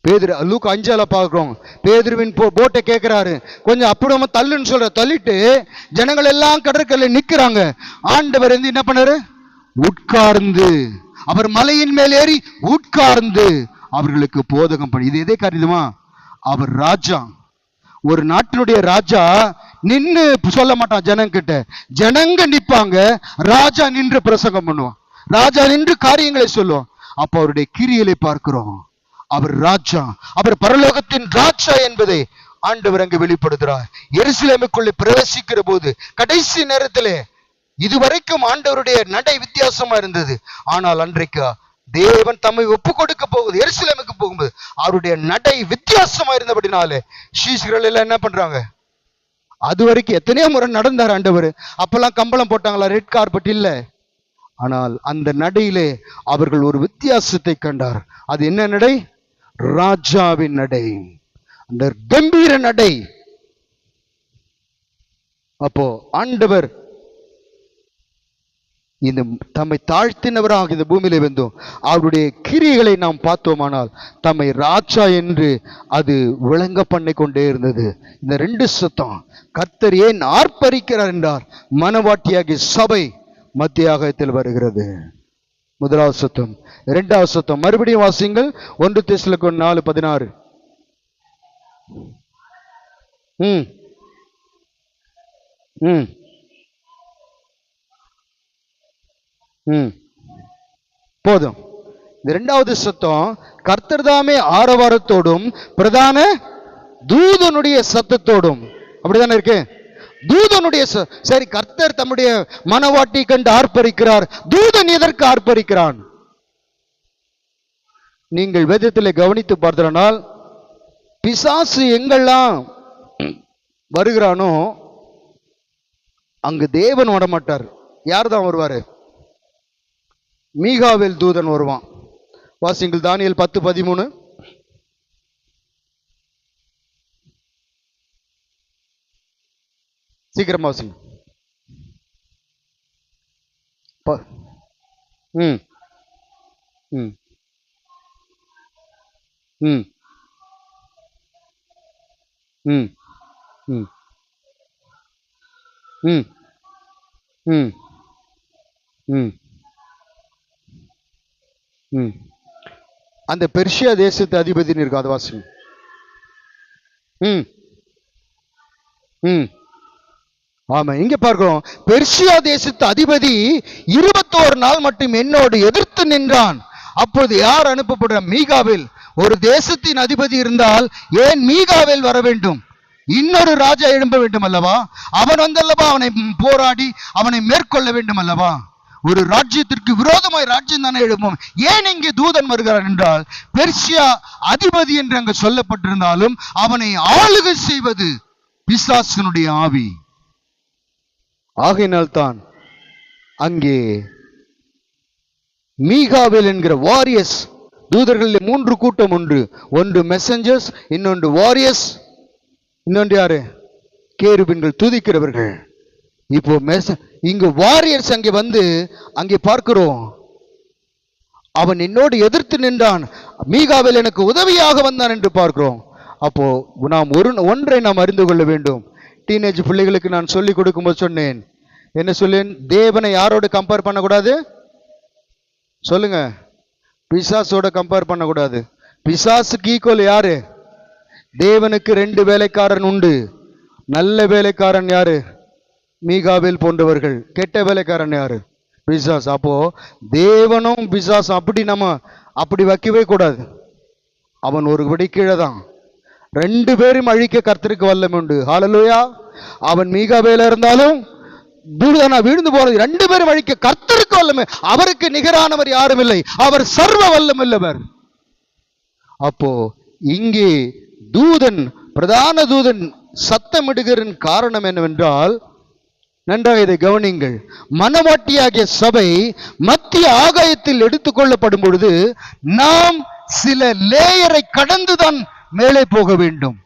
பேதுரு, லூக்கா 5 பார்க்கிறோம். பேதுருவின் போட்டை கேட்கிறாரு, கொஞ்சம் அப்படி தள்ளுன்னு சொல்ற. தள்ளிட்டு ஜனங்கள் எல்லாம் கடற்கரையில நிக்கிறாங்க. ஆண்டவர் என்ன பண்ணாரு? உட்கார்ந்து, அவர் மலையின் மேல் ஏறி உட்கார்ந்து அவர்களுக்கு போதகம் பண்ணி. இது எதே காரியமா? அவர் ராஜா. ஒரு நாட்டினுடைய ராஜா நின்று சொல்ல மாட்டான் ஜனங்கிட்ட. ஜனங்க நிப்பாங்க, ராஜா நின்று பிரசங்கம் பண்ணுவான், ராஜா நின்று காரியங்களை சொல்லுவான். அப்ப அவருடைய கிரியைகளை பார்க்கிறோம். அவர் ராஜா, அவர் பரலோகத்தின் ராஜா என்பதை ஆண்டவர் அங்கு வெளிப்படுத்துறார். எருசலேமுக்குள்ளே பிரவேசிக்கிற போது கடைசி நேரத்திலே இதுவரைக்கும் ஆண்டவருடைய நடை வித்தியாசமா இருந்தது. ஆனால் அன்றைக்கு தேவன் தம்மை ஒப்பு கொடுக்க போகுது, எருசலேமுக்கு போகும்போது அவருடைய நடை வித்தியாசமா இருந்தபடினாலே சீஷர்கள் எல்லாம் என்ன பண்றாங்க? அது வரைக்கும் எத்தனையோ முறை நடந்தார் ஆண்டவர். அப்பெல்லாம் கம்பளம் போட்டாங்களா? ரெட் கார்பெட் இல்ல. ஆனால் அந்த நடையிலே அவர்கள் ஒரு வித்தியாசத்தை கண்டார். அது என்ன நடை? ராஜாவின் நடை, அந்த கம்பீர நடை. அப்போ ஆண்டவர் இந்த தம்மை தாழ்த்தினவராக இந்த பூமியிலே வந்தோம். அவருடைய கிரியைகளை நாம் பார்த்தோமானால் தம்மை ராஜா என்று அது விளங்க பண்ணி கொண்டே இருந்தது. இந்த 2 சத்தம் கர்த்தர் ஏன் ஆர்ப்பரிக்கிறார் என்றார், மனவாட்டியாகிய சபை மத்தியாகத்தில் வருகிறது. முதலாவது சத்தம். 2வது சத்தம் மறுபடியும் வாசிங்கள். 1 தெசலோனிக்கேயர் 4:16. ம் ம் ம் போதும். இந்த 2வது சத்தம் கர்த்தர் தாமே ஆரவாரத்தோடும் பிரதான தூதனுடைய சத்தத்தோடும். அப்படித்தானே இருக்கு? தூதனுடைய சரி, கர்த்தர் தம்முடைய மனவாட்டி கண்டு ஆர்ப்பரிக்கிறார். தூதன் எதற்கு ஆர்ப்பரிக்கிறான்? நீங்கள் வேதத்தில் கவனித்து பார்த்தனால் பிசாசு எங்கெல்லாம் வருகிறானோ அங்கு தேவன் வரமாட்டார். யார் தான் வருவாரு? மீகாவேல் தூதன் வருவான். வாசிங்கள் தானியேல் 10:13. சீக்கிரமா வாசிங்க. ம் ம் ம் ம் ம் ம் ம் ம் ம் அந்த பெர்ஷியா தேசத்து அதிபதினு இருக்கு, அது வாசிங்க. ம் ம் ஆமா, இங்க பார்க்கிறோம். பெர்ஷியா தேசத்து அதிபதி 21 நாள் மட்டும் என்னோடு எதிர்த்து நின்றான். அப்பொழுது யார் அனுப்பப்படுற? மீகாவேல். ஒரு தேசத்தின் அதிபதி இருந்தால் ஏன் மீகாவேல் வர வேண்டும்? இன்னொரு ராஜா எழும்ப வேண்டும் அல்லவா? அவன் வந்தல்லவா அவனை போராடி அவனை மேற்கொள்ள வேண்டும் அல்லவா? ஒரு ராஜ்யத்திற்கு விரோதமாய் ராஜ்யம் தானே எழுப்பும். ஏன் இங்கே தூதன் வருகிறார் என்றால், பெர்ஷியா அதிபதி என்று அங்கு சொல்லப்பட்டிருந்தாலும் அவனை ஆளுகை செய்வது பிசாசனுடைய ஆவி. ஆகையினால்தான் அங்கே மீகாவேல் என்கிற வாரியர்ஸ், தூதர்களில் 3 கூட்டம் உண்டு. ஒன்று மெசஞ்சர்ஸ், இன்னொன்று வாரியர்ஸ், இன்னொன்று யாரு? கேருபீன்கள், துதிக்கிறவர்கள். இப்போ இங்கு வாரியர்ஸ் அங்கே வந்து அங்கே பார்க்கிறோம், அவன் என்னோடு எதிர்த்து நின்றான், மீகாவேல் எனக்கு உதவியாக வந்தான் என்று பார்க்கிறோம். அப்போ நாம் ஒன்றை நாம் அறிந்து கொள்ள வேண்டும். டீனேஜ் பிள்ளைகளுக்கு நான் சொல்லிக் கொடுக்கும்போது சொன்னேன், என்ன சொல்லேன்? தேவனை யாரோடு கம்பேர் பண்ணக்கூடாது சொல்லுங்க? பிசாசோட கம்பேர் பண்ணக்கூடாது. பிசாசுக்கு ஈக்குவல் யாரு? தேவனுக்கு 2 வேலைக்காரன் உண்டு. நல்ல வேலைக்காரன் யாரு? மீகாவேல் போன்றவர்கள். கெட்ட வேலைக்காரன் யாரு? பிசாஸ். அப்போ தேவனும் பிசாஸ் அப்படி வைக்கவே கூடாது. அவன் ஒரு படி கீழே தான். 2 பேரும் அழிக்க கர்த்தருக்கு வல்லமை உண்டு. ஹல்லேலூயா. அவன் மீகாவேல இருந்தாலும் தூதனா விழுந்து போறது, 2 பேரும் அழிக்க கர்த்தருக்கு வல்லமை. அவருக்கு நிகரானவர் யாரும் இல்லை. அவர் சர்வ வல்லமையுள்ளவர். அப்போ இங்கே தூதன், பிரதான தூதன் சத்தமிடுகிற காரணம் என்னவென்றால், நன்றாக இதை கவனிங்கள். மனவாட்டியாகிய சபை மத்திய ஆகாயத்தில் எடுத்துக்கொள்ளப்படும் பொழுது நாம் சில லேயரை கடந்துதான் மேலே போக வேண்டும்.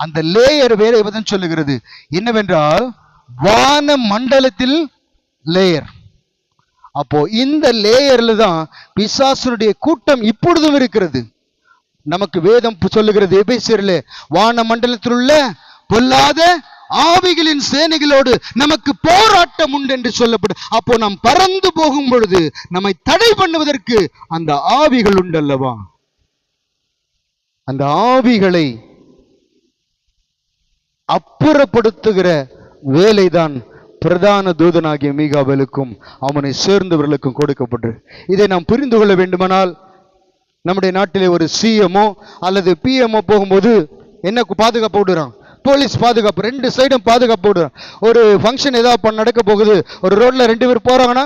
அந்த லேயர் வேற எதுன்னு சொல்லுகிறது என்னவென்றால், வான மண்டலத்தில் லேயர். அப்போ இந்த லேயர்ல தான் பிசாசுடைய கூட்டம் இப்பொழுதும் இருக்கிறது. நமக்கு வேதம் சொல்லுகிறது எபேசியரிலே, வான மண்டலத்தில் உள்ள பொல்லாத ஆவிகளின் சேனைகளோடு நமக்கு போராட்டம் உண்டு என்று சொல்லப்படும். அப்போ நாம் பறந்து போகும் பொழுது நம்மை தடை பண்ணுவதற்கு அந்த ஆவிகள் உண்டல்லவா? அந்த ஆவிகளை அப்புறப்படுத்துகிற வேலைதான் பிரதான தூதனாகிய மீகாவேலுக்கும் அவனை சேர்ந்தவர்களுக்கும் கொடுக்கப்பட்டு. இதை நாம் புரிந்து கொள்ள வேண்டுமானால், நம்முடைய நாட்டிலே ஒரு சிஎம்ஓ அல்லது பிஎம்ஓ போகும்போது என்ன பாதுகாப்பு விடுறான்? போலீஸ் பாதுகாப்பு, 2 சைடும் பாதுகாப்பு விடுறான். ஒரு ஃபங்க்ஷன் ஏதாவது நடக்க போகுது, ஒரு ரோட்ல 2 பேர் போறாங்கன்னா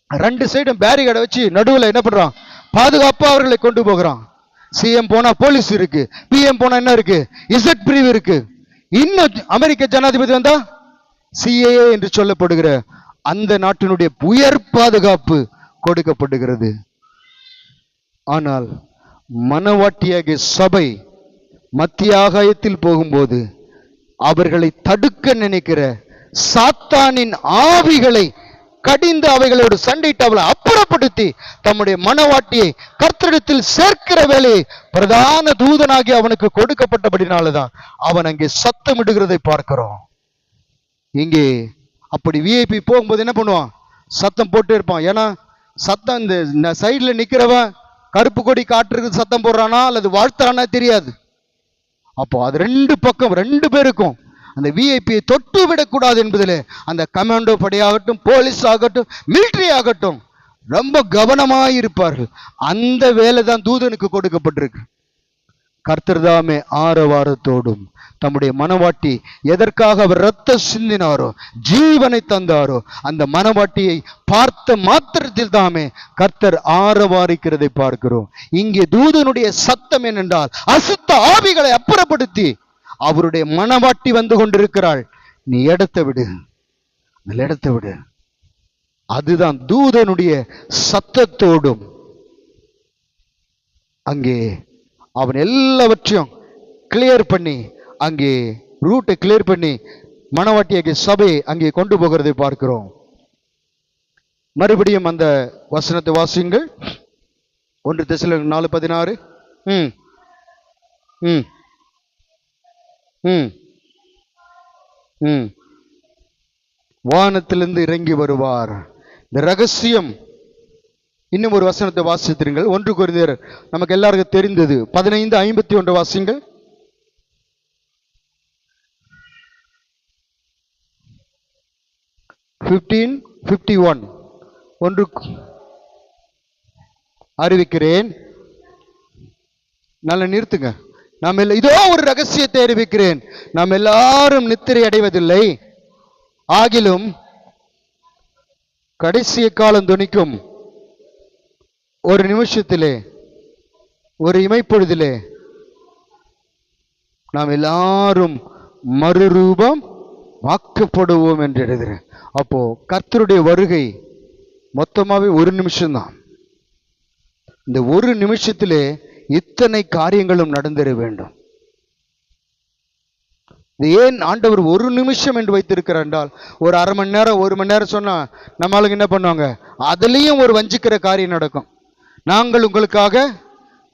2 சைடும் பேரிகேடை வச்சு நடுவில் என்ன பண்றான்? பாதுகாப்பா அவர்களை கொண்டு போகிறான். சிஎம் போனா போலீஸ் இருக்கு, பிஎம் போனா என்ன இருக்கு? இசட் பிரிவு இருக்கு. இன்னும் அமெரிக்க ஜனாதிபதி வந்தா சிஏஏ என்று சொல்லப்படுகிற அந்த நாட்டினுடைய உயர் பாதுகாப்பு கொடுக்கப்படுகிறது. ஆனால் மனவாட்டியாகிய சபை மத்திய ஆகாயத்தில் போகும்போது அவர்களை தடுக்க நினைக்கிற சாத்தானின் ஆவிகளை கடிந்து அவைகளோடு சண்டையிட்டு அவளை அப்புறப்படுத்தி தம்முடைய மனவாட்டியை கர்த்தரிடத்தில் சேர்க்கிற வேலையை பிரதான தூதனாகி அவனுக்கு கொடுக்கப்பட்டபடினால்தான் அவன் அங்கே சத்தமிடுகிறதை பார்க்கிறோம். இங்கே அப்படி விஐபி போகும்போது என்ன பண்ணுவான்? சத்தம் போட்டு இருப்பான். ஏன்னா சத்தம் இந்த சைட்ல நிக்கிறவன் கருப்பு கொடி காட்டுறதுக்கு சத்தம் போடுறானா அல்லது வாழ்த்தானா தெரியாது. அப்போ அது 2 பக்கம் 2 பேருக்கும் அந்த விஐபியை தொட்டு விடக்கூடாது என்பதில் அந்த கமாண்டோ படையாகட்டும், போலீஸ் ஆகட்டும், மிலிட்டரி ஆகட்டும் ரொம்ப கவனமாய் இருப்பார்கள். அந்த வேலை தான் தூதனுக்கு கொடுக்கப்பட்டிருக்கு. கர்த்தர் தாமே ஆரவாரத்தோடும் தம்முடைய மனவாட்டி எதற்காக அவர் ரத்தம் சிந்தினாரோ, ஜீவனை தந்தாரோ, அந்த மனவாட்டியை பார்த்த மாத்திரத்தில் தாமே கர்த்தர் ஆரவாரிக்கிறதை பார்க்கிறோம். இங்கே தூதனுடைய சத்தம் என்னென்றால், அசுத்த ஆவிகளை அப்புறப்படுத்தி அவருடைய மனவாட்டி வந்து கொண்டிருக்கிறாள், நீ இடத்தை விடு, இடத்தை விடு. அதுதான் தூதனுடைய சத்தத்தோடும் அங்கே அவன் எல்லாவற்றையும் கிளியர் பண்ணி, அங்கே ரூட்டை கிளியர் பண்ணி மனவாட்டியாகிய சபையை அங்கே கொண்டு போகிறதை பார்க்கிறோம். மறுபடியும் அந்த வசனத்தை வாசியுங்கள். 1 தெசலோனிக்கேயர் 4:16. வானத்திலிருந்து இறங்கி வருவார். இந்த ரகசியம். இன்னும் ஒரு வசனத்தை வாசித்திருங்கள். 1 கொரிந்தியர் நமக்கு எல்லாருக்கும் தெரிந்தது 15:51 வாசிங்கள். 15:51 ஒன்று அறிவிக்கிறேன். நல்ல நிறுத்துங்க. நாம் இதோ ஒரு ரகசியத்தை அறிவிக்கிறேன். நாம் எல்லாரும் நித்திரை அடைவதில்லை, ஆகிலும் கடைசி காலம் துணிக்கும் ஒரு நிமிஷத்திலே, ஒரு இமைப்பொழுதிலே நாம் எல்லாரும் மறுரூபம் வாக்கப்படுவோம் என்று எழுதுகிறேன். அப்போ கர்த்தருடைய வருகை மொத்தமாவே 1 நிமிஷம்தான். இந்த 1 நிமிஷத்திலே இத்தனை காரியங்களும் நடந்திட வேண்டும். இது ஏன் ஆண்டவர் ஒரு நிமிஷம் என்று வைத்திருக்கிறார் என்றால், ஒரு அரை மணி நேரம் 1 மணி நேரம் சொன்னா நம்மளுக்கு என்ன பண்ணுவாங்க, அதுலேயும் ஒரு வஞ்சிக்கிற காரியம் நடக்கும். நாங்கள் உங்களுக்காக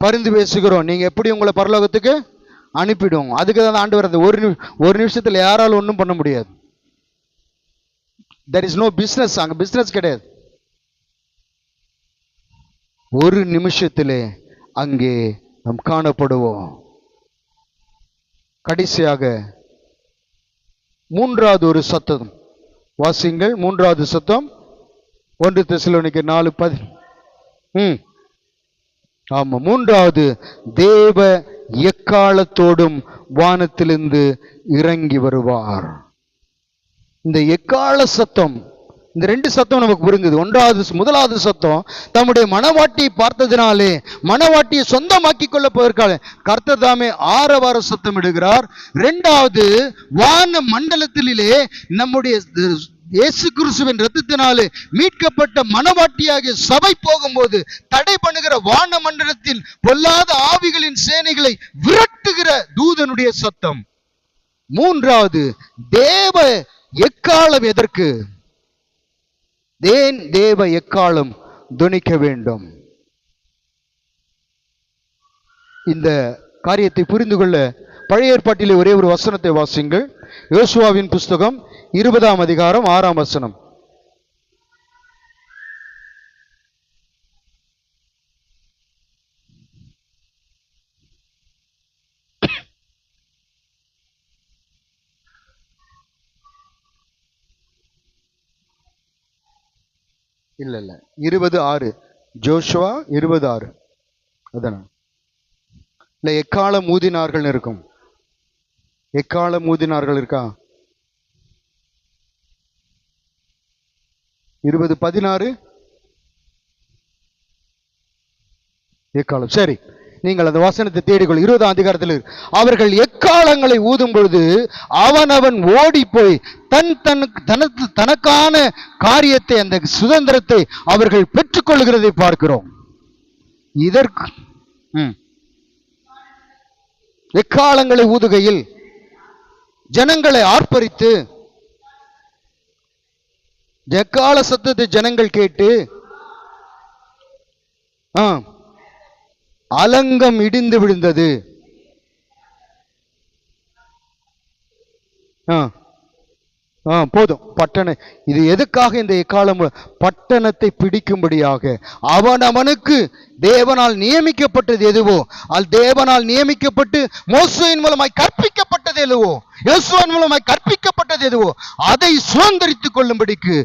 பரிந்து பேசுகிறோம், நீங்க எப்படி உங்களை பரலோகத்துக்கு அனுப்பிடுவோம். அதுக்கு தான் ஆண்டவர் அந்த ஒரு நிமிஷத்துல யாராலும் ஒன்றும் பண்ண முடியாது. there is no business, அங்க பிசினஸ் கிடையாது. ஒரு நிமிஷத்திலே அங்கே நாம் காணப்படுவோம். கடைசியாக மூன்றாவது ஒரு சத்தம் வாசிங்கள். மூன்றாவது சத்தம் 1 தெசலோனிக்கேயர் 4:10. ஆமா, மூன்றாவது தேவ எக்காலத்தோடும் வானத்திலிருந்து இறங்கி வருவார். இந்த எக்கால சத்தம், இந்த 2 சத்தம் நமக்கு புரிந்தது. முதலாவது சத்தம் தம்முடைய மனவாட்டியை பார்த்ததினாலே மனவாட்டியை சொந்தமாக்கி கொள்ள போவதற்காக கர்த்தர் தாமே ஆரவார சத்தம் இடுகிறார். 2வது, வான மண்டலத்திலே நம்முடைய இயேசு கிறிஸ்துவின் இரத்தத்தினாலே மீட்கப்பட்ட மனவாட்டியாகிய சபை போகும்போது தடை பண்ணுகிற வான மண்டலத்தில் பொல்லாத ஆவிகளின் சேனைகளை விரட்டுகிற தூதனுடைய சத்தம். 3வது, தேவ எக்காலம். எதற்கு? தேவ எக்காலம் துணிக்க வேண்டும். இந்த காரியத்தை புரிந்து கொள்ள பழைய ஏற்பாட்டிலே ஒரே ஒரு வசனத்தை வாசிங்கள். யோசுவாவின் புஸ்தகம் 20ஆம் அதிகாரம் 6ஆம் வசனம். இல்ல 20:6. ஜோஷுவா 20:6. அதான இல்ல எக்காலம் ஊதினார்கள் இருக்கும். எக்காலம் ஊதினார்கள் இருக்கா? 20:16 எக்காலம். சரி, நீங்கள் அந்த வசனத்தை தேடிக்கொள். 20ஆம் அதிகாரத்தில் அவர்கள் எக்காலங்களை ஊதும் பொழுது அவன் ஓடி போய் தனக்கான காரியத்தை, அந்த சுதந்திரத்தை அவர்கள் பெற்றுக்கொள்கிறதை பார்க்கிறோம். இதற்கு எக்காலங்களை ஊதுகையில் ஜனங்களை ஆர்ப்பரித்து, எக்கால சத்தத்தை ஜனங்கள் கேட்டு அலங்கம் இடிந்து விழுந்தது. போதும். இது எதுக்காக இந்த எக்காலம்? பட்டணத்தை பிடிக்கும்படியாக அவனுக்கு தேவனால் நியமிக்கப்பட்டது எதுவோ, தேவனால் நியமிக்கப்பட்டு மோசேயின் மூலமாய் கற்பிக்கப்பட்டது எதுவோ, யோசுவாவின் மூலமாய் கற்பிக்கப்பட்டது எதுவோ அதை சுதந்திரித்துக் கொள்ளும்படிக்கு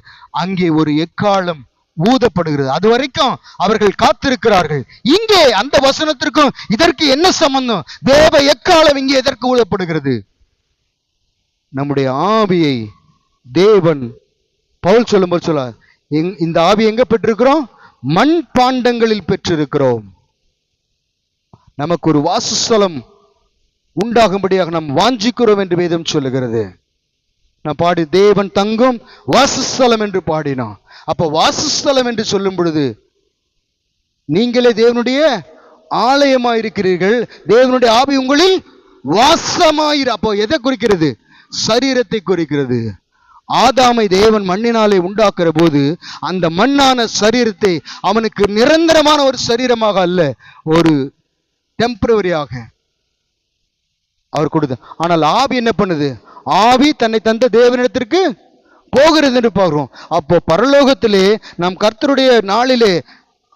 அங்கே ஒரு எக்காலம் ஊதப்படுகிறது. அது வரைக்கும் அவர்கள் காத்திருக்கிறார்கள். இங்கே அந்த வசனத்திற்கும் இதற்கு என்ன சம்பந்தம்? தேவ எக்காலம் இங்கே எதற்கு ஊதப்படுகிறது? நம்முடைய ஆவியை தேவன் பவுல் சொல்லும்போது சொல்லார், இந்த ஆவி எங்க பெற்றிருக்கிறோம்? மண் பாண்டங்களில் பெற்றிருக்கிறோம். நமக்கு ஒரு வாசஸ்தலம் உண்டாகும்படியாக நாம் வாஞ்சிக்கிறோம் என்று வேதம் சொல்லுகிறது. நான் பாடி தேவன் தங்கும் வாசஸ்தலம் என்று பாடினோம். அப்ப வாசஸ்தலம் என்று சொல்லும் பொழுது நீங்களே தேவனுடைய ஆலயமாயிருக்கிறீர்கள், தேவனுடைய ஆவி உங்களில் வாசமாயிரு. அப்போ எதை குறிக்கிறது? சரீரத்தை குறிக்கிறது. ஆதாமை தேவன் மண்ணினாலே உண்டாக்குற போது அந்த மண்ணான சரீரத்தை அவனுக்கு நிரந்தரமான ஒரு சரீரமாக அல்ல, ஒரு டெம்பரவரியாக அவர் கொடுத்த. ஆனால் ஆவி என்ன பண்ணுது? ஆவி தன்னை தந்த தேவனிடத்திற்கு போகிறது என்று பார்க்கிறோம். அப்போ பரலோகத்திலே நாம் கர்த்தருடைய நாளிலே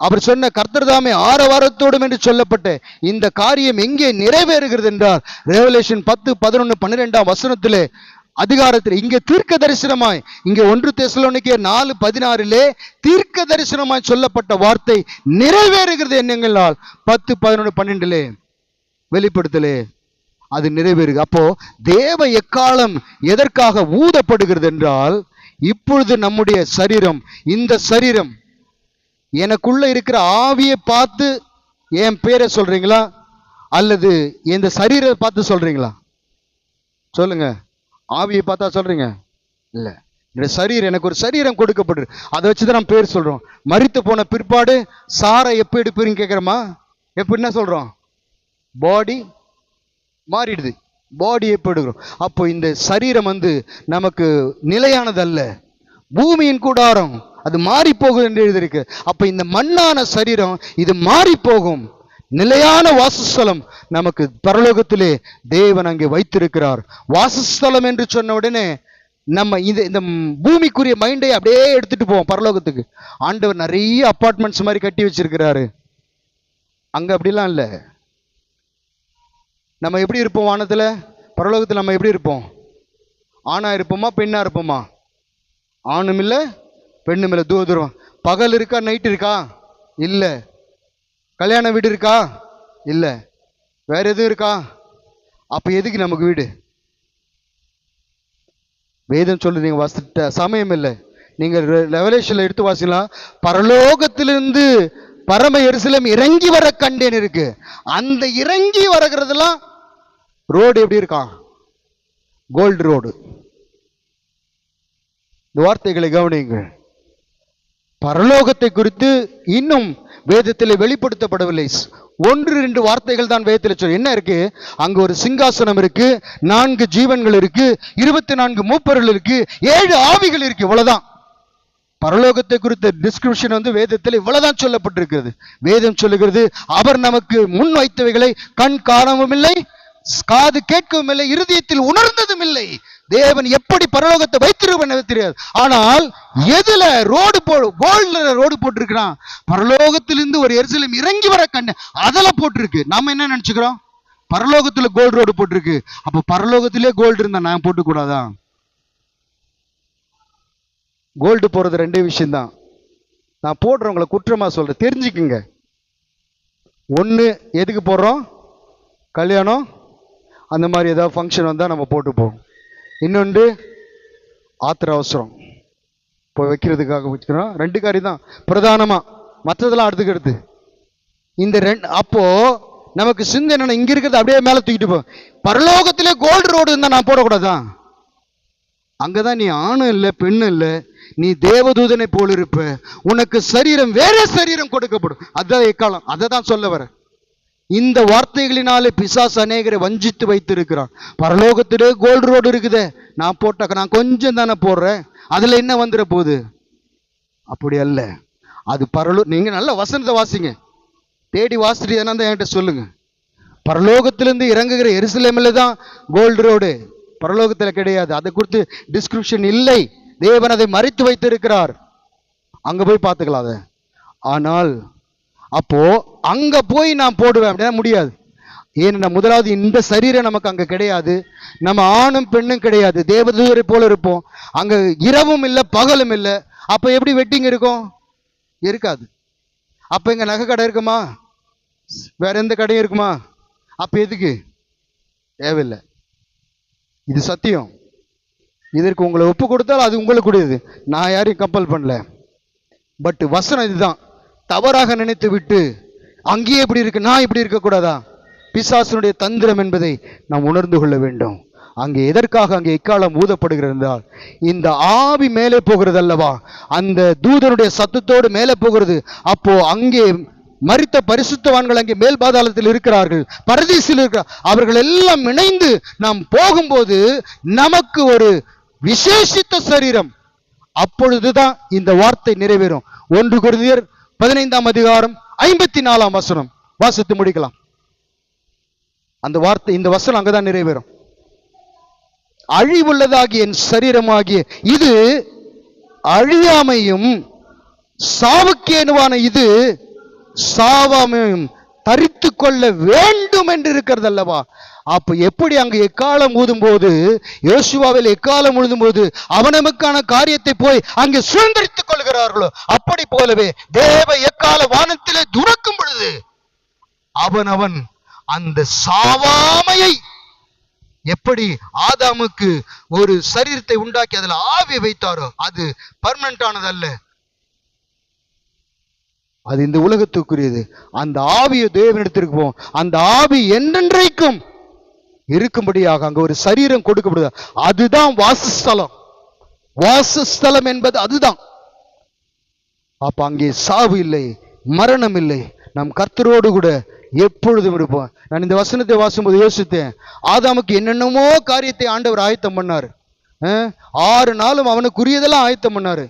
அவர் சொன்ன கர்த்தர் தாமே ஆரவாரத்தோடும் என்று சொல்லப்பட்ட இந்த காரியம் எங்கே நிறைவேறுகிறது என்றால் ரெவலேஷன் 10, 11, 12ஆம் வசனத்திலே அதிகாரத்தில் இங்கே தீர்க்க தரிசனமாய், இங்கே 1 தெசலோனிக்கேயர் 4:16 தீர்க்க தரிசனமாய் சொல்லப்பட்ட வார்த்தை நிறைவேறுகிறது என்னங்களால் 10, 11, 12 வெளிப்படுத்தலே அது நிறைவேறுது. அப்போ தேவ எக்காலம் எதற்காக ஊதப்படுகிறது என்றால், இப்பொழுது நம்முடைய சரீரம், இந்த சரீரம், எனக்குள்ள இருக்கிற ஆவியை பார்த்து என் பேரை சொல்றீங்களா அல்லது இந்த சரீரத்தை பார்த்து சொல்றீங்களா? சொல்லுங்க. ஆவியை பார்த்தா சொல்றீங்க? இல்ல, இந்த சரீரம், எனக்கு ஒரு சரீரம் கொடுக்கப்பட்டு அதை வச்சுதான் நம்ம பேர் சொல்றோம். மரித்து போன பிற்பாடு சாரை எப்ப எடுப்பீங்க கேட்கிறோமா? எப்ப என்ன சொல்றோம்? பாடி மாறிடுது. பாடி எப்போ எடுக்கிறோம்? அப்போ இந்த சரீரம் நமக்கு நிலையானதல்ல, பூமியின் கூடாரம், அது மாறி போகும் என்று எழுதியிருக்கு. அப்ப இந்த மண்ணான சரீரம் இது மாறி போகும். நிலையான வாசஸ்தலம் நமக்கு பரலோகத்திலே தேவன் அங்கே வைத்திருக்கிறார். வாசஸ்தலம் என்று சொன்ன உடனே நம்ம இந்த பூமிக்குரிய மைண்டை அப்படியே எடுத்துட்டு போவோம் பரலோகத்துக்கு. ஆண்டவர் நிறைய அப்பார்ட்மெண்ட்ஸ் மாதிரி கட்டி வச்சிருக்கிறாரு. அங்க அப்படிலாம் இல்லை. நம்ம எப்படி இருப்போம் வானத்துல? பரலோகத்தில் நம்ம எப்படி இருப்போம்? ஆணா இருப்போமா பெண்ணா இருப்போமா? ஆணும் இல்லை பெண்ணும் இல்லை. தூரம் பகல் இருக்கா நைட் இருக்கா? இல்லை. கல்யாண வீடு இருக்கா? இல்லை. வேற எதுவும் இருக்கா? அப்ப எதுக்கு நமக்கு வீடு? வேதம் சொல்லுது, நீங்க வாசிட்ட சமயம் இல்லை. நீங்க ரெவலேஷன்ல எடுத்து வாசிக்கலாம். பரலோகத்திலிருந்து பரம எருசலேம் இறங்கி வர கண்டேன் இருக்கு. அந்த இறங்கி வரகிறதுலாம் ரோடு எப்படி இருக்கான்? Gold road. இந்த வார்த்தைகளை கவனியுங்கள். பரலோகத்தை குறித்து இன்னும் வேதத்தில் வெளிப்படுத்தப்படவில்லை. 1-2 வார்த்தைகள் தான் வேதத்தில் சொல்லி. என்ன இருக்கு? அங்க ஒரு சிங்காசனம் இருக்கு, 4 ஜீவன்கள் இருக்கு, 24 மூப்பர்கள் இருக்கு, 7 ஆவிகள் இருக்கு. இவ்வளவுதான் பரலோகத்தை குறித்த டிஸ்கிரிப்ஷன் வேதத்தில் இவ்வளவுதான் சொல்லப்பட்டிருக்கிறது. வேதம் சொல்லுகிறது, அவர் நமக்கு முன் வைத்தவைகளை கண் காணவும் இல்லை, காது கேட்கவும் இல்லை, இருதயத்தில் உணர்ந்ததும் இல்லை. தேவன் எப்படி பரலோகத்தை வைத்திருப்பது தெரியாது. ஆனால் எதுல ரோடு கோல்ட்ல ரோடு போட்டிருக்கிறான்? பரலோகத்திலிருந்து ஒரு எருசலேம் இறங்கி வர கண்ணு அதுல போட்டிருக்கு. நாம என்ன நினைச்சுக்கிறோம்? பரலோகத்துல கோல்டு ரோடு போட்டிருக்கு. அப்ப பரலோகத்திலே கோல்டு இருந்தா நான் போட்டு கூடாதா? கோல்டு போறது 2 விஷயம் தான். நான் போடுறவங்களை குற்றமா சொல்றேன், தெரிஞ்சுக்குங்க. ஒண்ணு எதுக்கு போடுறோம்? கல்யாணம் அந்த மாதிரி ஏதாவது ஃபங்க்ஷன் வந்தா நம்ம போட்டுப்போம். இன்னொன்று ஆத்திர அவசரம் இப்போ வைக்கிறதுக்காக வச்சுக்கிறோம். 2 காரியம் தான் பிரதானமா, மற்றதெல்லாம் அடுத்துக்கிறது. இந்த 2 அப்போ நமக்கு சிந்தனை இங்க இருக்கிறது அப்படியே மேல தூக்கிட்டு போ. பரலோகத்திலே கோல்டு ரோடு இருந்தா நான் போடக்கூடாதான்? அங்கதான் நீ ஆணும் இல்லை பெண்ணும் இல்லை, நீ தேவதூதனை போல் இருப்ப. உனக்கு சரீரம் வேற சரீரம் கொடுக்கப்படும். அதுதான் எக்காலம். அதை தான் சொல்ல வர. இந்த வார்த்தைகளினாலே பிசாசு அநேகரை வஞ்சித்து வைத்திருக்கிறான். பரலோகத்திலே கோல்டு ரோடு இருக்குதே, நான் போட்டாக்க நான் கொஞ்சம் தானே போடுறேன், அதுல என்ன வந்துட போகுது? அப்படி அல்ல. அது நீங்க நல்ல வசனத்தை வாசிங்க, தேடி வாசிட்டு தான் என்கிட்ட சொல்லுங்க. பரலோகத்திலிருந்து இறங்குகிற எருசலேமில் தான் கோல்டு ரோடு, பரலோகத்தில் கிடையாது. அதை குறித்து டிஸ்கிரிப்ஷன் இல்லை. தேவன் அதை மறைத்து வைத்திருக்கிறார். அங்க போய் பார்த்துக்கலாம் அதை. ஆனால் அப்போ அங்க போய் நான் போடுவேன் அப்படின்னா முடியாது. ஏன்னா முதலாவது இந்த சரீரம் நமக்கு அங்க கிடையாது. நம்ம ஆணும் பெண்ணும் கிடையாது, தேவதூதரை போல இருப்போம். அங்க இரவும் இல்லை பகலும் இல்லை. அப்ப எப்படி வெட்டிங் இருக்கும்? இருக்காது. அப்ப இங்க நகை கடை இருக்குமா? வேற எந்த கடையும் இருக்குமா? அப்ப எதுக்கு? தேவையில்லை. இது சத்தியம். இதற்கு உங்களை ஒப்பு கொடுத்தால் அது உங்களுக்கு கூடியது. நான் யாரையும் கம்பல் பண்ணல. பட் வசனம் இதுதான். தவறாக நினைத்து விட்டு அங்கேயே இப்படி இருக்கு, நான் இப்படி இருக்கக்கூடாதா? பிசாசனுடைய தந்திரம் என்பதை நாம் உணர்ந்து கொள்ள வேண்டும். அங்கே எதற்காக அங்கே எக்காலம் ஊதப்படுகிறது என்றால், இந்த ஆவி மேலே போகிறது அல்லவா, அந்த தூதனுடைய சத்தத்தோடு மேலே போகிறது. அப்போ அங்கே மரித்த பரிசுத்தவான்கள் அங்கே மேல் பாதாளத்தில் இருக்கிறார்கள், பரதீசில் இருக்கிறார். அவர்கள் எல்லாம் இணைந்து நாம் போகும்போது நமக்கு ஒரு விசேஷித்த சரீரம். அப்பொழுதுதான் இந்த வார்த்தை நிறைவேறும். 1 கொரிந்தியர் 15ஆம் அதிகாரம் 54ஆம் வசனம் வாசித்து முடிக்கலாம். அந்த வார்த்தை, இந்த வசனம் அங்கதான் நிறைவேறும். அழிவுள்ளதாகிய என் சரீரமாகிய இது அழியாமையும் சாவுக்கேனுவான இது சாவாமையும் தரித்து கொள்ள வேண்டும் என்று இருக்கிறது அல்லவா. அப்ப எப்படி அங்கு எக்காலம் ஊதும் போது, யோசுவாவில் எக்காலம் ஊதும் போது அவனமுக்கான காரியத்தை போய் அங்கே சுதந்திரித்துக் கொள்கிறார்களோ, அப்படி போலவே தேவ எக்கால வானத்திலே துறக்கும் பொழுது அவன் அந்த சாவாமையை, எப்படி ஆதாமுக்கு ஒரு சரீரத்தை உண்டாக்கி அதுல ஆவி வைத்தாரோ, அது பர்மனன்ட் ஆனது அல்ல, அது இந்த உலகத்துக்குரியது. அந்த ஆவியை தேவனிடத்திற்கு போவோம். அந்த ஆவி என்றென்றைக்கும் இருக்கும்படியாக அங்க ஒரு சரீரம் கொடுக்கப்படுது. அதுதான் வாசஸ்தலம். வாசஸ்தலம் என்பது அதுதான். அப்ப அங்கே சாவு இல்லை, மரணம் இல்லை. நம் கர்த்தரோடு கூட எப்பொழுதும் இருப்பார். நான் இந்த வசனத்தை வாசிக்கும்போது யோசித்தேன், ஆதாமுக்கு என்னென்னமோ காரியத்தை ஆண்டவர் ஆயத்தம் பண்ணாரு. 6 நாளும் அவனுக்குரியதெல்லாம் ஆயத்தம் பண்ணாரு.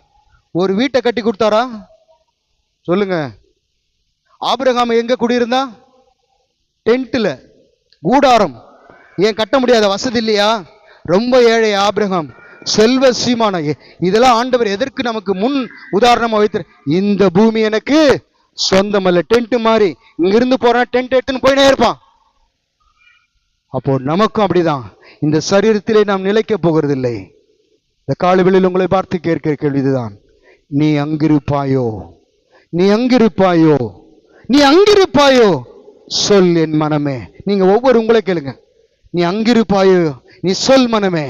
ஒரு வீட்டை கட்டி கொடுத்தாரா சொல்லுங்க? ஆபிரகாம் எங்க குடியிருந்தா? டென்ட்ல, கூடாரம். ஏன் கட்ட முடியாத? வசதி இல்லையா? ரொம்ப ஏழை ஆபிரகாம், செல்வ சீமான. இதெல்லாம் ஆண்டவர் எதற்கு நமக்கு முன் உதாரணமா வைத்து, இந்த பூமி எனக்கு சொந்தம் அல்ல, டென்ட் மாதிரி. இங்கிருந்து போறான், டென்ட் எடுத்துன்னு போயினே இருப்பான். அப்போ நமக்கும் அப்படிதான். இந்த சரீரத்திலே நாம் நிலைக்க போகிறது இல்லை. இந்த காலவெளியில் உங்களை பார்த்து கேட்கிற கேள்விதான், நீ அங்கிருப்பாயோ? நீ அங்கிருப்பாயோ? நீ அங்கிருப்பாயோ? சொல் என் மனமே. நீங்க ஒவ்வொரு உங்களை கேளுங்க, நீ அங்கிருப்பாயோ? நீ சொல் மனமே.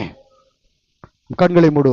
கண்களை மூடு.